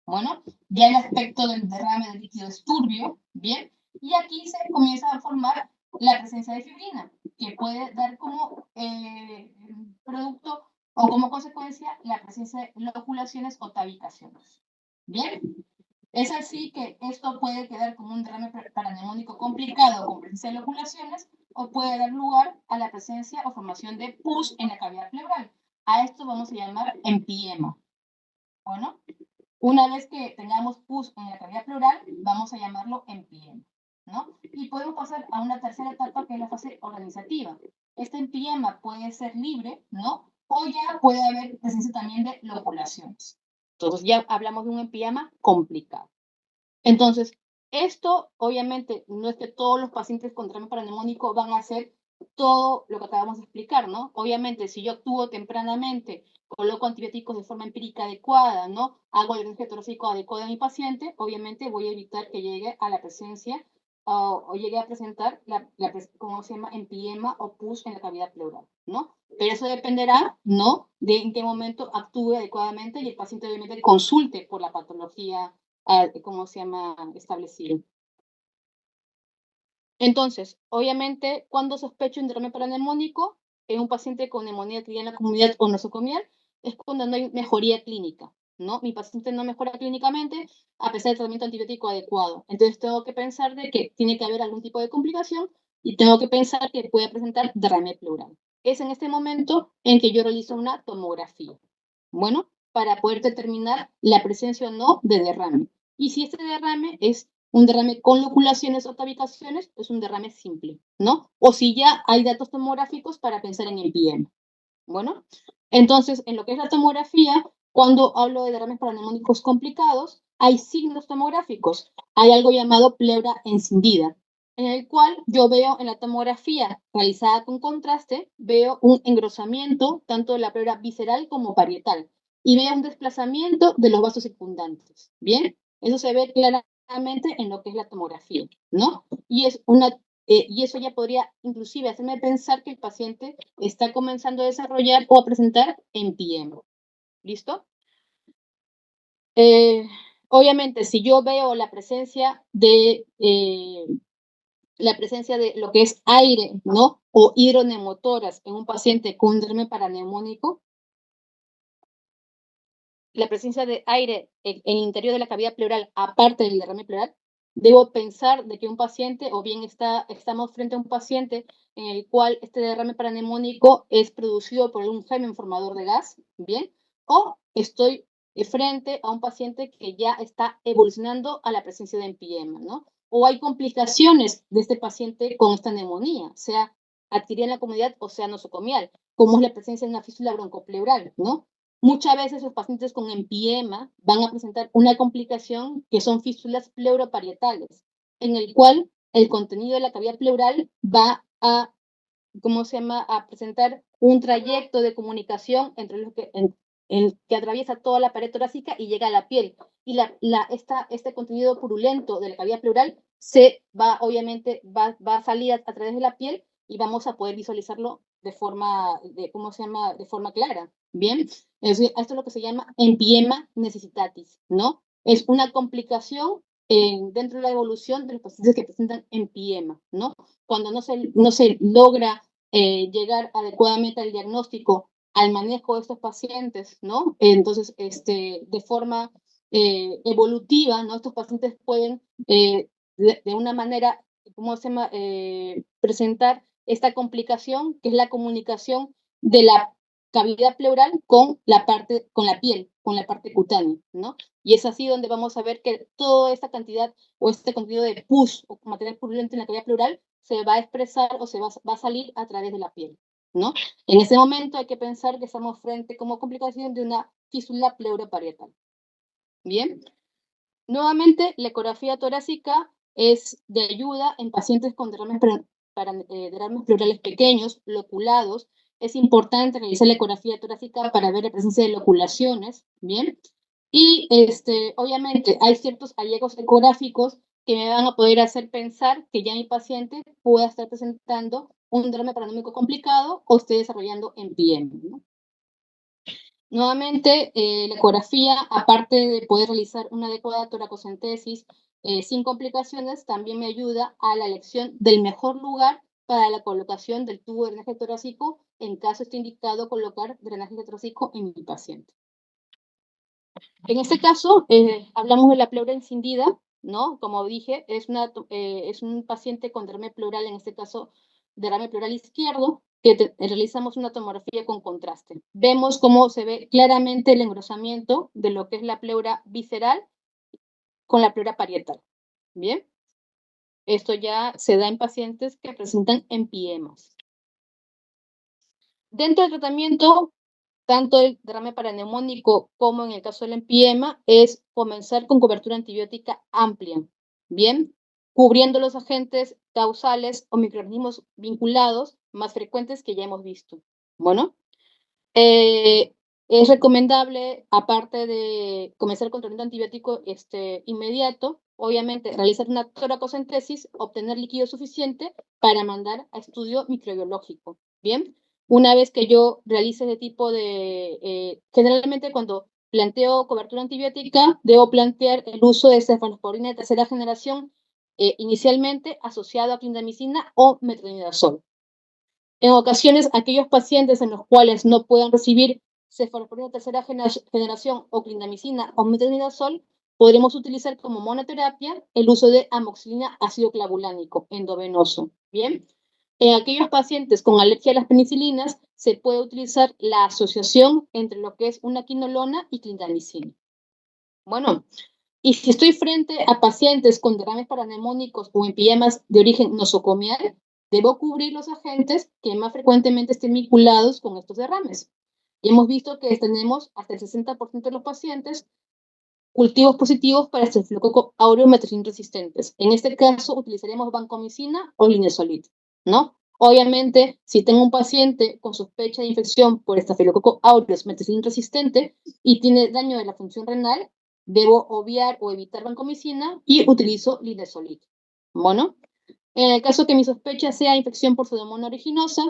A: Bueno, ya el aspecto del derrame de líquido es turbio, ¿bien? Y aquí se comienza a formar la presencia de fibrina, que puede dar como producto o como consecuencia la presencia de loculaciones o tabicaciones. Bien, es así que esto puede quedar como un derrame paraneumónico complicado con presencia de loculaciones o puede dar lugar a la presencia o formación de pus en la cavidad pleural. A esto vamos a llamar empiema. Bueno, una vez que tengamos pus en la cavidad pleural, vamos a llamarlo empiema, ¿no? Y podemos pasar a una tercera etapa que es la fase organizativa. Este empiema puede ser libre, ¿no? O ya puede haber presencia también de loculaciones. Entonces ya hablamos de un empiema complicado. Entonces, esto obviamente no es que todos los pacientes con derrame paraneumónico van a hacer todo lo que acabamos de explicar, ¿no? Obviamente, si yo actúo tempranamente, coloco antibióticos de forma empírica adecuada, ¿no? Hago el drenaje torácico adecuado a mi paciente, obviamente voy a evitar que llegue a la presencia o llegue a presentar ¿cómo se llama? Empiema o pus en la cavidad pleural, ¿no? Pero eso dependerá, ¿no? De en qué momento actúe adecuadamente y el paciente obviamente consulte por la patología, ¿cómo se llama? Establecido. Entonces, obviamente, cuando sospecho un derrame paraneumónico en un paciente con neumonía que en la comunidad o nosocomial, es cuando no hay mejoría clínica, ¿no? Mi paciente no mejora clínicamente a pesar del tratamiento antibiótico adecuado. Entonces, tengo que pensar de que tiene que haber algún tipo de complicación y tengo que pensar que puede presentar derrame pleural. Es en este momento en que yo realizo una tomografía, bueno, para poder determinar la presencia o no de derrame. Y si este derrame es un derrame con loculaciones o tabicaciones, es un derrame simple, ¿no? O si ya hay datos tomográficos para pensar en el PM. Bueno, entonces, en lo que es la tomografía, cuando hablo de derrames paraneumónicos complicados, hay signos tomográficos. Hay algo llamado pleura encendida, en el cual yo veo en la tomografía realizada con contraste, veo un engrosamiento tanto de la pleura visceral como parietal y veo un desplazamiento de los vasos circundantes. Bien, eso se ve claramente en lo que es la tomografía, ¿no? Y eso ya podría inclusive hacerme pensar que el paciente está comenzando a desarrollar o a presentar empiema. ¿Listo? Obviamente, si yo veo la presencia de lo que es aire, ¿no? O hidroneumotoras en un paciente con un derrame paraneumónico, la presencia de aire en el interior de la cavidad pleural, aparte del derrame pleural, debo pensar de que un paciente, o bien estamos frente a un paciente en el cual este derrame paraneumónico es producido por un germen formador de gas, ¿bien? O estoy frente a un paciente que ya está evolucionando a la presencia de empiema, ¿no? O hay complicaciones de este paciente con esta neumonía, sea adquirida en la comunidad o sea nosocomial, como es la presencia de una fístula broncopleural, ¿no? Muchas veces los pacientes con empiema van a presentar una complicación que son fístulas pleuroparietales, en el cual el contenido de la cavidad pleural va a, ¿cómo se llama?, a presentar un trayecto de comunicación entre los que atraviesa toda la pared torácica y llega a la piel. Y este contenido purulento de la cavidad pleural obviamente va a salir a través de la piel y vamos a poder visualizarlo de forma clara. Bien, esto es lo que se llama empiema necessitatis, ¿no? Es una complicación dentro de la evolución de los pacientes que presentan empiema, ¿no? Cuando no se logra llegar adecuadamente al diagnóstico, al manejo de estos pacientes, ¿no? Entonces, de forma evolutiva, ¿no? Estos pacientes pueden de una manera, ¿cómo se llama?, presentar esta complicación, que es la comunicación de la cavidad pleural con la piel, con la parte cutánea, ¿no? Y es así donde vamos a ver que toda esta cantidad o este contenido de pus o material purulento en la cavidad pleural se va a expresar o va a salir a través de la piel, ¿no? En ese momento hay que pensar que estamos frente como complicación de una fístula pleuroparietal. Bien, nuevamente la ecografía torácica es de ayuda en pacientes con derrames pleurales pequeños, loculados. Es importante realizar la ecografía torácica para ver la presencia de loculaciones, ¿bien? Y obviamente hay ciertos hallazgos ecográficos que me van a poder hacer pensar que ya mi paciente pueda estar presentando un derrame paranómico complicado o esté desarrollando NPM, ¿no? Nuevamente, la ecografía, aparte de poder realizar una adecuada toracocentesis sin complicaciones, también me ayuda a la elección del mejor lugar para la colocación del tubo de drenaje torácico en caso esté indicado colocar drenaje torácico en mi paciente. En este caso, hablamos de la pleura encendida, ¿no? Como dije, es un paciente con derrame pleural, en este caso, derrame pleural izquierdo, que realizamos una tomografía con contraste. Vemos cómo se ve claramente el engrosamiento de lo que es la pleura visceral con la pleura parietal. ¿Bien? Esto ya se da en pacientes que presentan empiemas. Dentro del tratamiento, tanto el derrame paraneumónico como en el caso del empiema, es comenzar con cobertura antibiótica amplia, ¿bien? Cubriendo los agentes causales o microorganismos vinculados más frecuentes que ya hemos visto. Bueno, es recomendable, aparte de comenzar con tratamiento antibiótico inmediato, obviamente realizar una toracocentesis, obtener líquido suficiente para mandar a estudio microbiológico, ¿bien? Una vez que yo realice ese tipo de, generalmente cuando planteo cobertura antibiótica, debo plantear el uso de cefalosporina de tercera generación, inicialmente asociado a clindamicina o metronidazol. En ocasiones, aquellos pacientes en los cuales no puedan recibir cefalosporina de tercera generación o clindamicina o metronidazol, podremos utilizar como monoterapia el uso de amoxicilina ácido clavulánico endovenoso. Bien, en aquellos pacientes con alergia a las penicilinas, se puede utilizar la asociación entre lo que es una quinolona y clindamicina. Bueno, y si estoy frente a pacientes con derrames paraneumónicos o empiemas de origen nosocomial, debo cubrir los agentes que más frecuentemente estén vinculados con estos derrames. Y hemos visto que tenemos hasta el 60% de los pacientes cultivos positivos para Staphylococcus aureus metricilin resistentes. En este caso, utilizaremos vancomicina o linezolid, ¿no? Obviamente, si tengo un paciente con sospecha de infección por Staphylococcus aureus metricilin resistente y tiene daño de la función renal, debo obviar o evitar vancomicina y utilizo linezolid. Bueno, en el caso que mi sospecha sea infección por Pseudomonas aeruginosa,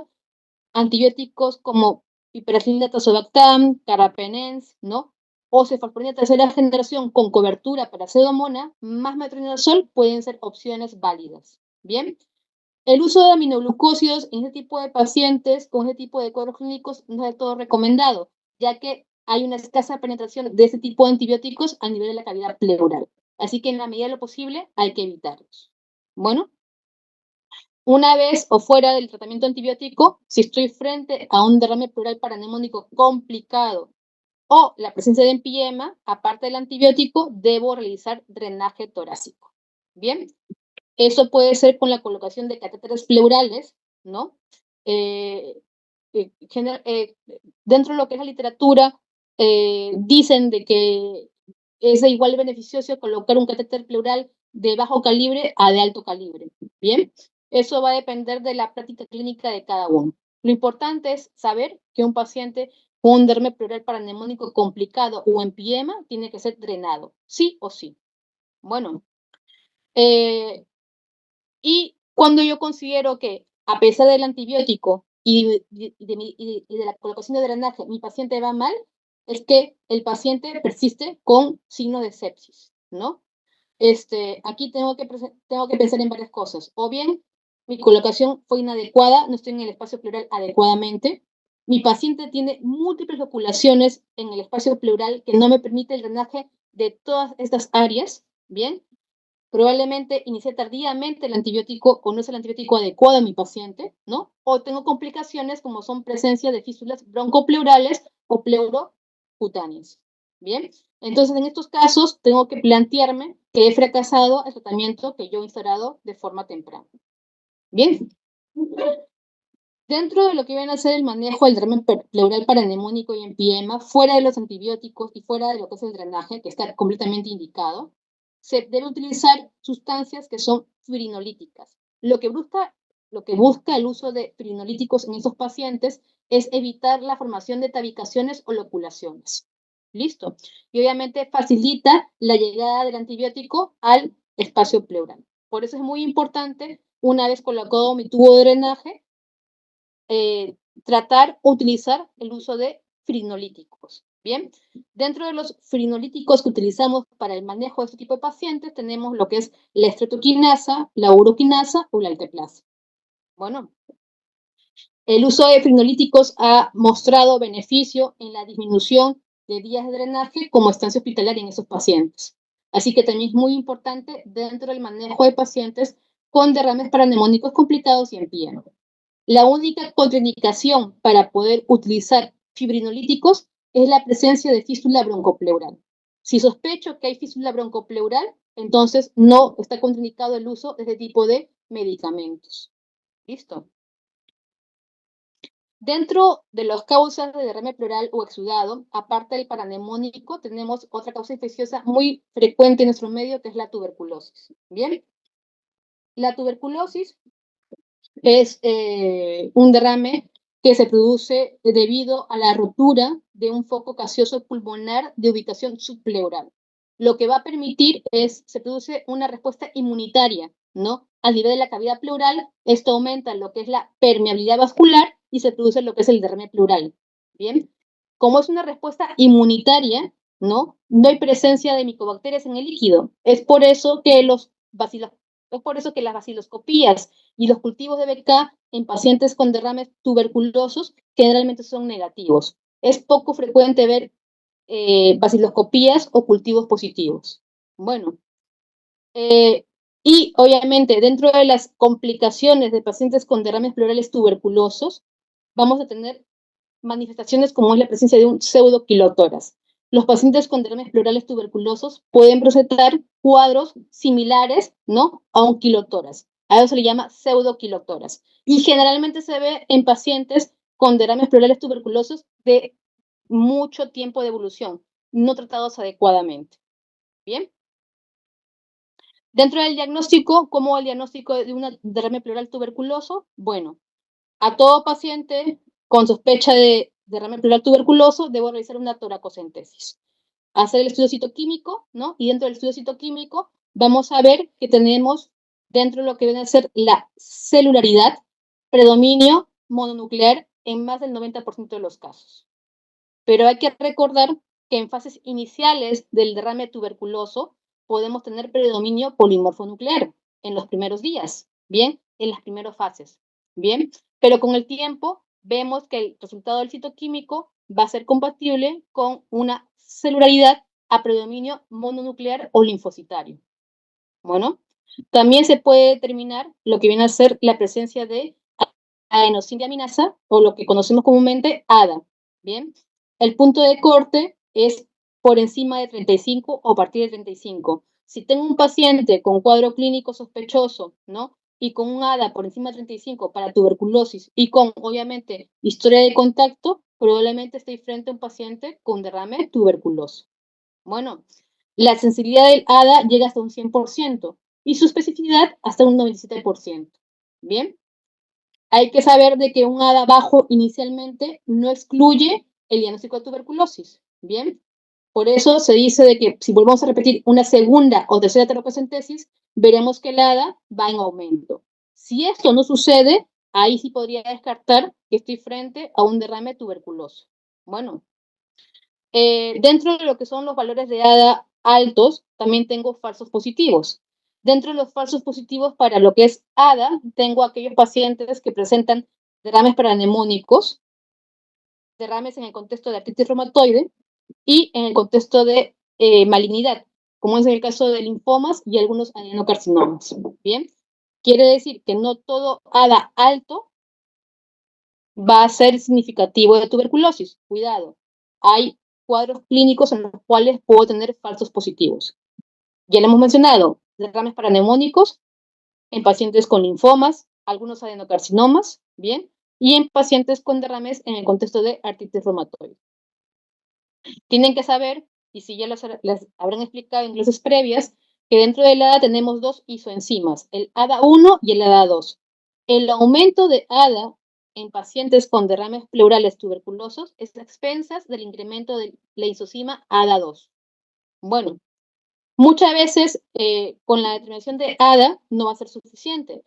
A: antibióticos como piperacillina tazobactam, carbapenems, ¿no? O cefalexina tercera generación con cobertura para Pseudomonas más metronidazol pueden ser opciones válidas. Bien, el uso de aminoglucósidos en este tipo de pacientes con este tipo de cuadros clínicos no es del todo recomendado, ya que hay una escasa penetración de este tipo de antibióticos a nivel de la cavidad pleural. Así que en la medida de lo posible hay que evitarlos. Bueno, una vez o fuera del tratamiento antibiótico, si estoy frente a un derrame pleural paraneumónico complicado o la presencia de empiema, aparte del antibiótico, debo realizar drenaje torácico. Bien, eso puede ser con la colocación de catéteres pleurales, ¿no? Dentro de lo que es la literatura, dicen de que es de igual beneficioso colocar un catéter pleural de bajo calibre a de alto calibre. Bien, eso va a depender de la práctica clínica de cada uno. Lo importante es saber que un paciente con un derrame pleural paraneumónico complicado o empiema tiene que ser drenado, sí o sí. Bueno, y cuando yo considero que, a pesar del antibiótico y de la colocación de drenaje, mi paciente va mal, es que el paciente persiste con signo de sepsis, ¿no? Aquí tengo que pensar en varias cosas. O bien, mi colocación fue inadecuada, no estoy en el espacio pleural adecuadamente. Mi paciente tiene múltiples loculaciones en el espacio pleural que no me permite el drenaje de todas estas áreas, ¿bien? Probablemente inicié tardíamente el antibiótico o no es el antibiótico adecuado a mi paciente, ¿no? O tengo complicaciones como son presencia de fístulas broncopleurales o pleurocutáneas, ¿bien? Entonces, en estos casos, tengo que plantearme que he fracasado el tratamiento que yo he instaurado de forma temprana. Bien. Dentro de lo que viene a ser el manejo del derrame pleural paranemónico y empiema, fuera de los antibióticos y fuera de lo que es el drenaje, que está completamente indicado, se debe utilizar sustancias que son fibrinolíticas. Lo que busca el uso de fibrinolíticos en esos pacientes es evitar la formación de tabicaciones o loculaciones. ¿Listo? Y obviamente facilita la llegada del antibiótico al espacio pleural. Por eso es muy importante, una vez colocado mi tubo de drenaje, tratar o utilizar el uso de fibrinolíticos. Bien, dentro de los fibrinolíticos que utilizamos para el manejo de este tipo de pacientes tenemos lo que es la estreptoquinasa, la uroquinasa o la alteplasa. Bueno, el uso de fibrinolíticos ha mostrado beneficio en la disminución de días de drenaje como estancia hospitalaria en esos pacientes. Así que también es muy importante dentro del manejo de pacientes con derrames paranemónicos complicados y en pie. La única contraindicación para poder utilizar fibrinolíticos es la presencia de fístula broncopleural. Si sospecho que hay fístula broncopleural, entonces no está contraindicado el uso de este tipo de medicamentos. ¿Listo? Dentro de las causas de derrame pleural o exudado, aparte del paranemónico, tenemos otra causa infecciosa muy frecuente en nuestro medio, que es la tuberculosis. ¿Bien? La tuberculosis es un derrame que se produce debido a la rotura de un foco gaseoso pulmonar de ubicación subpleural. Lo que va a permitir se produce una respuesta inmunitaria, ¿no? A nivel de la cavidad pleural, esto aumenta lo que es la permeabilidad vascular y se produce lo que es el derrame pleural, ¿bien? Como es una respuesta inmunitaria, ¿no? No hay presencia de micobacterias en el líquido. Es por eso que las baciloscopías y los cultivos de BK en pacientes con derrames tuberculosos generalmente son negativos. Es poco frecuente ver baciloscopías o cultivos positivos. Bueno, y obviamente dentro de las complicaciones de pacientes con derrames pleurales tuberculosos, vamos a tener manifestaciones como es la presencia de un pseudoquilotórax. Los pacientes con derrames pleurales tuberculosos pueden presentar cuadros similares, ¿no?, a un quilotórax. A eso se le llama pseudoquilotórax. Y generalmente se ve en pacientes con derrames pleurales tuberculosos de mucho tiempo de evolución, no tratados adecuadamente. ¿Bien? Dentro del diagnóstico, ¿cómo el diagnóstico de un derrame pleural tuberculoso? Bueno, a todo paciente con sospecha de derrame pleural tuberculoso debo realizar una toracocentesis. Hacer el estudio citoquímico, ¿no? Y dentro del estudio citoquímico vamos a ver que tenemos dentro de lo que viene a ser la celularidad, predominio mononuclear en más del 90% de los casos. Pero hay que recordar que en fases iniciales del derrame tuberculoso podemos tener predominio polimorfonuclear en los primeros días, ¿bien? En las primeras fases, ¿bien? Pero con el tiempo vemos que el resultado del citoquímico va a ser compatible con una celularidad a predominio mononuclear o linfocitario. Bueno, también se puede determinar lo que viene a ser la presencia de adenosíndeaminasa o lo que conocemos comúnmente ADA, ¿bien? El punto de corte es por encima de 35 o a partir de 35. Si tengo un paciente con cuadro clínico sospechoso, ¿no?, y con un ADA por encima de 35 para tuberculosis y con, obviamente, historia de contacto, probablemente estoy frente a un paciente con derrame tuberculoso. Bueno, la sensibilidad del ADA llega hasta un 100% y su especificidad hasta un 97%. ¿Bien? Hay que saber de que un ADA bajo inicialmente no excluye el diagnóstico de tuberculosis. ¿Bien? Por eso se dice de que si volvemos a repetir una segunda o tercera toracocentesis, veremos que el ADA va en aumento. Si esto no sucede, ahí sí podría descartar que estoy frente a un derrame tuberculoso. Bueno, dentro de lo que son los valores de ADA altos, también tengo falsos positivos. Dentro de los falsos positivos para lo que es ADA, tengo aquellos pacientes que presentan derrames paranemónicos, derrames en el contexto de artritis reumatoide y en el contexto de malignidad, como es en el caso de linfomas y algunos adenocarcinomas. Bien, quiere decir que no todo ADA alto va a ser significativo de tuberculosis. Cuidado, hay cuadros clínicos en los cuales puedo tener falsos positivos. Ya lo hemos mencionado, derrames paraneumónicos en pacientes con linfomas, algunos adenocarcinomas, bien, y en pacientes con derrames en el contexto de artritis reumatoide. Tienen que saber, y si ya les habrán explicado en clases previas, que dentro del ADA tenemos dos isoenzimas, el ADA1 y el ADA2. El aumento de ADA en pacientes con derrames pleurales tuberculosos es a expensas del incremento de la isozima ADA2. Bueno, muchas veces con la determinación de ADA no va a ser suficiente.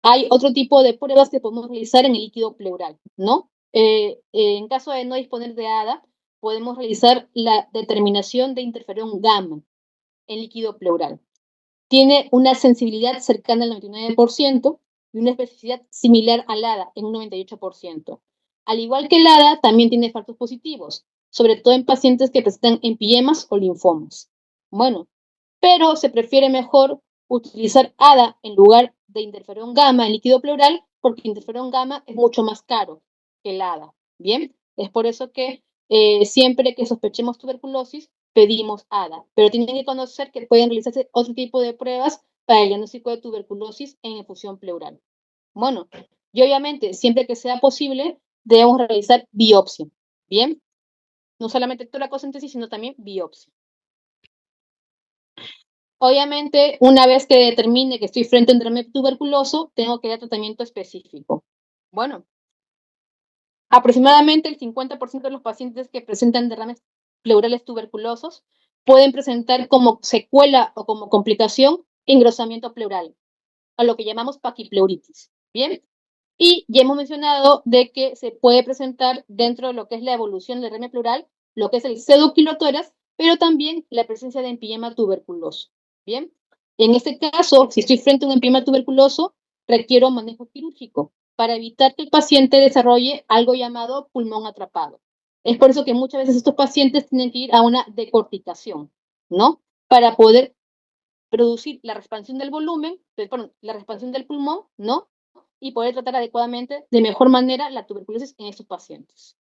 A: Hay otro tipo de pruebas que podemos realizar en el líquido pleural, ¿no? En caso de no disponer de ADA, podemos realizar la determinación de interferón gamma en líquido pleural. Tiene una sensibilidad cercana al 99% y una especificidad similar al ADA en un 98%. Al igual que el ADA, también tiene falsos positivos, sobre todo en pacientes que presentan empiemas o linfomas. Bueno, pero se prefiere mejor utilizar ADA en lugar de interferón gamma en líquido pleural porque interferón gamma es mucho más caro que el ADA. Bien, es por eso que siempre que sospechemos tuberculosis pedimos ADA, pero tienen que conocer que pueden realizarse otro tipo de pruebas para el diagnóstico de tuberculosis en efusión pleural. Bueno, y obviamente siempre que sea posible debemos realizar biopsia. Bien, no solamente toracocentesis, sino también biopsia. Obviamente, una vez que determine que estoy frente a un derrame tuberculoso, tengo que dar tratamiento específico. Bueno, aproximadamente el 50% de los pacientes que presentan derrames pleurales tuberculosos pueden presentar como secuela o como complicación engrosamiento pleural, a lo que llamamos paquipleuritis. Bien, y ya hemos mencionado de que se puede presentar dentro de lo que es la evolución del derrame pleural, lo que es el pseudoquilotórax, pero también la presencia de empiema tuberculoso. Bien, en este caso, si estoy frente a un empiema tuberculoso, requiero manejo quirúrgico para evitar que el paciente desarrolle algo llamado pulmón atrapado. Es por eso que muchas veces estos pacientes tienen que ir a una decorticación, ¿no? Para poder producir la expansión del volumen, perdón, la expansión del pulmón, ¿no? Y poder tratar adecuadamente, de mejor manera, la tuberculosis en estos pacientes.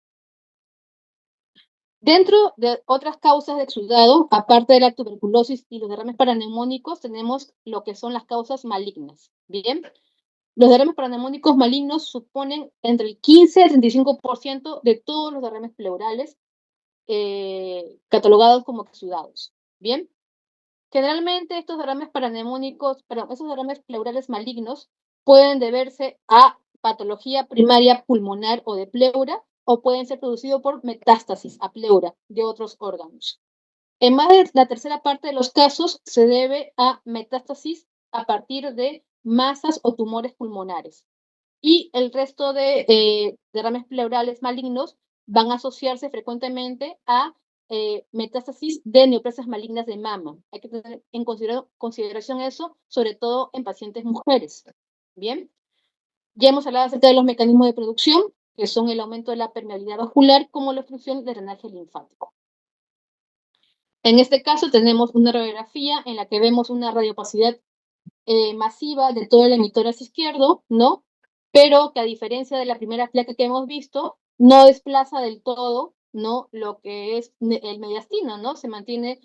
A: Dentro de otras causas de exudado, aparte de la tuberculosis y los derrames paraneumónicos, tenemos lo que son las causas malignas. Bien, los derrames paraneumónicos malignos suponen entre el 15 al 35% de todos los derrames pleurales catalogados como exudados. Bien, generalmente estos derrames paraneumónicos, perdón, esos derrames pleurales malignos pueden deberse a patología primaria pulmonar o de pleura, o pueden ser producidos por metástasis a pleura de otros órganos. En más de la tercera parte de los casos se debe a metástasis a partir de masas o tumores pulmonares. Y el resto de derrames pleurales malignos van a asociarse frecuentemente a metástasis de neoplasias malignas de mama. Hay que tener en consideración eso, sobre todo en pacientes mujeres. Bien, ya hemos hablado acerca de los mecanismos de producción, que son el aumento de la permeabilidad vascular, como la obstrucción del drenaje linfático. En este caso tenemos una radiografía en la que vemos una radiopacidad masiva de todo el hemitórax izquierdo, ¿no? Pero que a diferencia de la primera placa que hemos visto, no desplaza del todo, ¿no? Lo que es el mediastino, ¿no? Se mantiene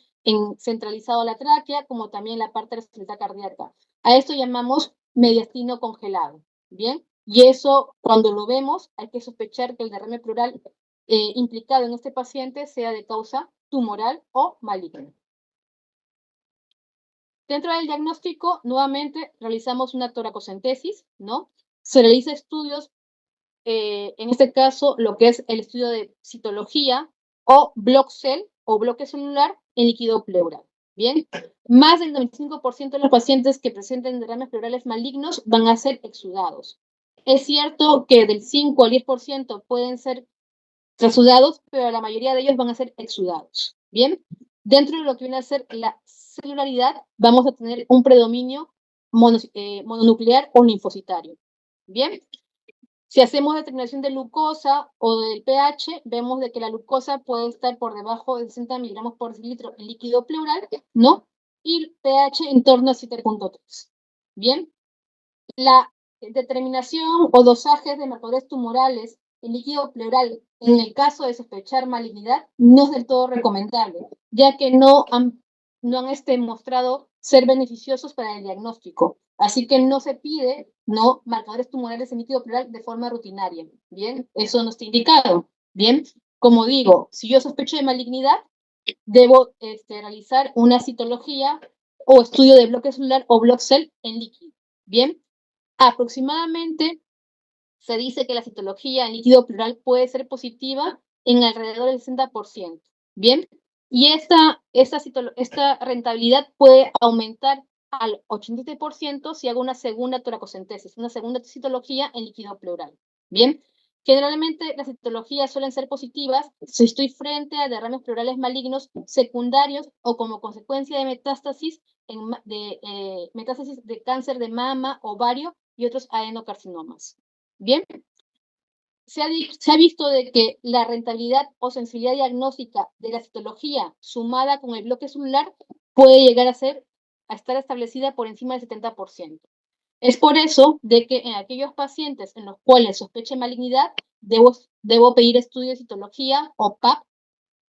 A: centralizado la tráquea, como también la parte de la respiratoria cardíaca. A esto llamamos mediastino congelado, ¿bien? Y eso, cuando lo vemos, hay que sospechar que el derrame pleural implicado en este paciente sea de causa tumoral o maligna. Dentro del diagnóstico, nuevamente realizamos una toracocentesis, ¿no? Se realiza estudios, en este caso, lo que es el estudio de citología o block cell o bloque celular en líquido pleural. Bien, más del 95% de los pacientes que presenten derrames pleurales malignos van a ser exudados. Es cierto que del 5 al 10% pueden ser trasudados, pero la mayoría de ellos van a ser exudados. Bien, dentro de lo que viene a ser la celularidad, vamos a tener un predominio mononuclear o linfocitario. Bien, Si hacemos determinación de glucosa o del pH, vemos de que la glucosa puede estar por debajo de 60 miligramos por decilitro en líquido pleural, ¿no? Y el pH en torno a 7.3. Bien, la determinación o dosajes de marcadores tumorales en líquido pleural en el caso de sospechar malignidad no es del todo recomendable, ya que no han mostrado ser beneficiosos para el diagnóstico. Así que no se pide marcadores tumorales en líquido pleural de forma rutinaria. Bien, eso no está indicado. Bien, como digo, si yo sospecho de malignidad, debo realizar una citología o estudio de bloque celular o block cell en líquido. Bien, aproximadamente se dice que la citología en líquido pleural puede ser positiva en alrededor del 60%. Bien, y esta rentabilidad puede aumentar al 87% si hago una segunda toracocentesis, una segunda citología en líquido pleural. Bien, generalmente las citologías suelen ser positivas si estoy frente a derrames pleurales malignos secundarios o como consecuencia de metástasis de cáncer de mama, ovario y otros adenocarcinomas. Bien, se ha visto de que la rentabilidad o sensibilidad diagnóstica de la citología sumada con el bloque celular puede llegar a estar establecida por encima del 70%. Es por eso de que en aquellos pacientes en los cuales sospeche malignidad, debo pedir estudio de citología o PAP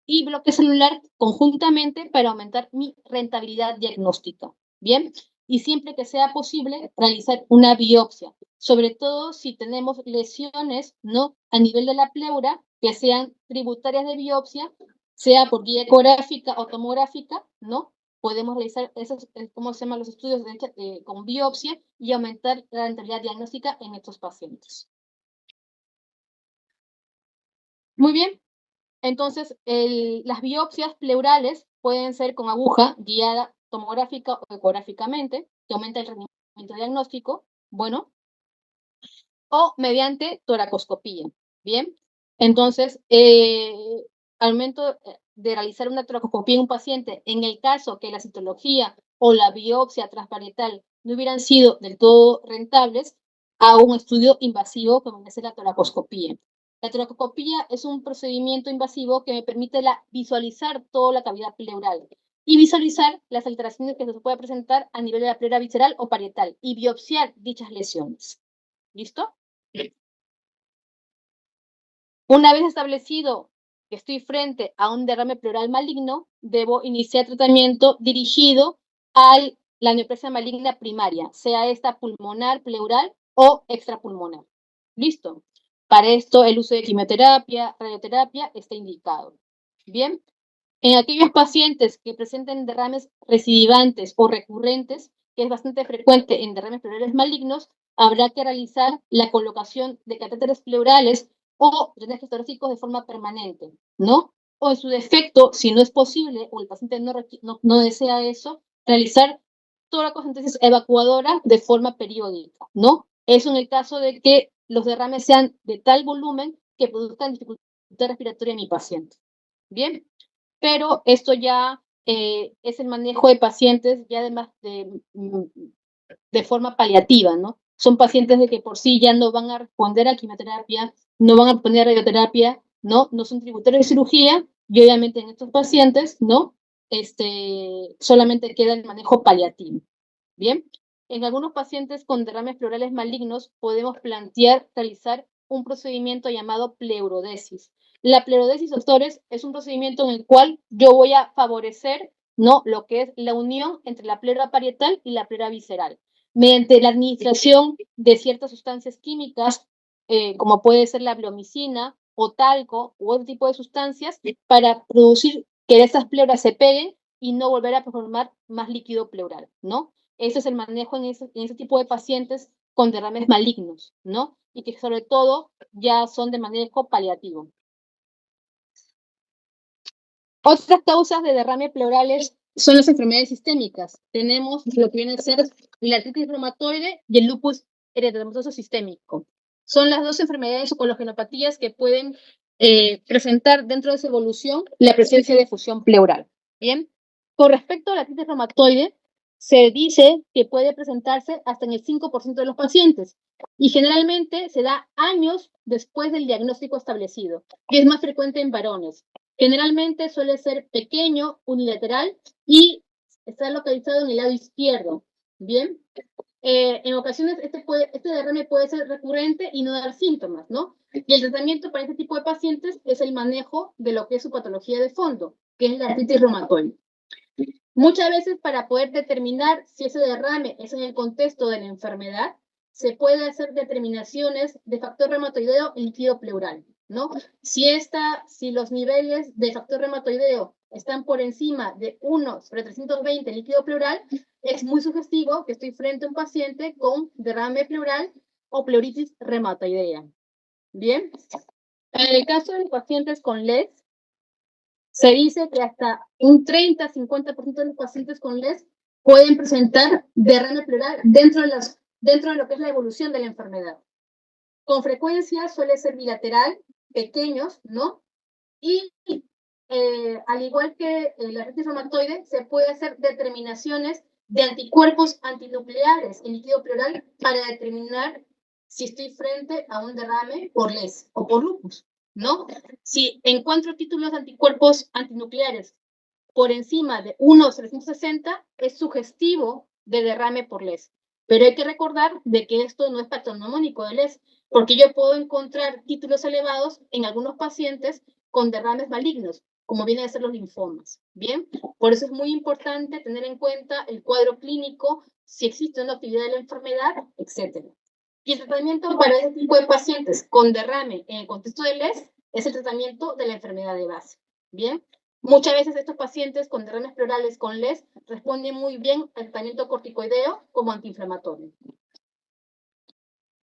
A: y bloque celular conjuntamente para aumentar mi rentabilidad diagnóstica. Bien, y siempre que sea posible realizar una biopsia, sobre todo si tenemos lesiones a nivel de la pleura que sean tributarias de biopsia, sea por guía ecográfica o tomográfica, podemos realizar los estudios con biopsia y aumentar la rentabilidad diagnóstica en estos pacientes. Muy bien. Entonces, las biopsias pleurales pueden ser con aguja guiada tomográfica o ecográficamente, que aumenta el rendimiento diagnóstico, o mediante toracoscopía. Bien, entonces, al momento de realizar una toracoscopía en un paciente, en el caso que la citología o la biopsia transparietal no hubieran sido del todo rentables, hago un estudio invasivo como es la toracoscopía. La toracoscopía es un procedimiento invasivo que me permite visualizar toda la cavidad pleural y visualizar las alteraciones que se pueden presentar a nivel de la pleura visceral o parietal y biopsiar dichas lesiones. ¿Listo? Una vez establecido que estoy frente a un derrame pleural maligno, debo iniciar tratamiento dirigido a la neoplasia maligna primaria, sea esta pulmonar, pleural o extrapulmonar. ¿Listo? Para esto, el uso de quimioterapia, radioterapia está indicado. Bien, en aquellos pacientes que presenten derrames recidivantes o recurrentes, que es bastante frecuente en derrames pleurales malignos, habrá que realizar la colocación de catéteres pleurales o drenajes torácicos de forma permanente, O en su defecto, si no es posible o el paciente no desea eso, realizar toracocentesis evacuadora de forma periódica, Eso en el caso de que los derrames sean de tal volumen que produzcan dificultad respiratoria en mi paciente. Bien, pero esto ya es el manejo de pacientes ya además de forma paliativa, Son pacientes de que por sí ya no van a responder a quimioterapia, no van a responder a radioterapia, no son tributarios de cirugía, y obviamente en estos pacientes, solamente queda el manejo paliativo. Bien, en algunos pacientes con derrames pleurales malignos podemos realizar un procedimiento llamado pleurodesis. La pleurodesis, doctores, es un procedimiento en el cual yo voy a favorecer lo que es la unión entre la pleura parietal y la pleura visceral, mediante la administración de ciertas sustancias químicas, como puede ser la bleomicina o talco u otro tipo de sustancias, para producir que estas pleuras se peguen y no volver a formar más líquido pleural, Ese es el manejo en ese tipo de pacientes con derrames malignos, Y que sobre todo ya son de manejo paliativo. Otras causas de derrame pleurales son las enfermedades sistémicas. Tenemos lo que viene a ser la artritis reumatoide y el lupus eritematoso sistémico. Son las dos enfermedades o congenopatías que pueden presentar dentro de esa evolución la presencia de fusión pleural. Bien, con respecto a la artritis reumatoide, se dice que puede presentarse hasta en el 5% de los pacientes y generalmente se da años después del diagnóstico establecido, y es más frecuente en varones. Generalmente suele ser pequeño, unilateral y está localizado en el lado izquierdo. Bien, en ocasiones este derrame puede ser recurrente y no dar síntomas, ¿no? Y el tratamiento para este tipo de pacientes es el manejo de lo que es su patología de fondo, que es la artritis reumatoide. Muchas veces para poder determinar si ese derrame es en el contexto de la enfermedad, se puede hacer determinaciones de factor reumatoideo en líquido pleural, ¿no? Si los niveles de factor reumatoideo están por encima de 1/320 en líquido pleural, es muy sugestivo que estoy frente a un paciente con derrame pleural o pleuritis reumatoidea. Bien, en el caso de los pacientes con LES, se dice que hasta un 30-50% de los pacientes con LES pueden presentar derrame pleural dentro de lo que es la evolución de la enfermedad. Con frecuencia suele ser bilateral, pequeños, ¿no? Y al igual que la artritis reumatoide, se puede hacer determinaciones de anticuerpos antinucleares en líquido pleural para determinar si estoy frente a un derrame por LES o por lupus, ¿no? Si encuentro títulos de anticuerpos antinucleares por encima de 1/360, es sugestivo de derrame por LES. Pero hay que recordar de que esto no es patognomónico de LES, porque yo puedo encontrar títulos elevados en algunos pacientes con derrames malignos, como vienen a ser los linfomas. Bien, por eso es muy importante tener en cuenta el cuadro clínico, si existe una actividad de la enfermedad, etc. Y el tratamiento para ese tipo de pacientes con derrame en el contexto de LES es el tratamiento de la enfermedad de base. Bien, muchas veces estos pacientes con derrames pleurales con LES responden muy bien al tratamiento corticoideo como antiinflamatorio.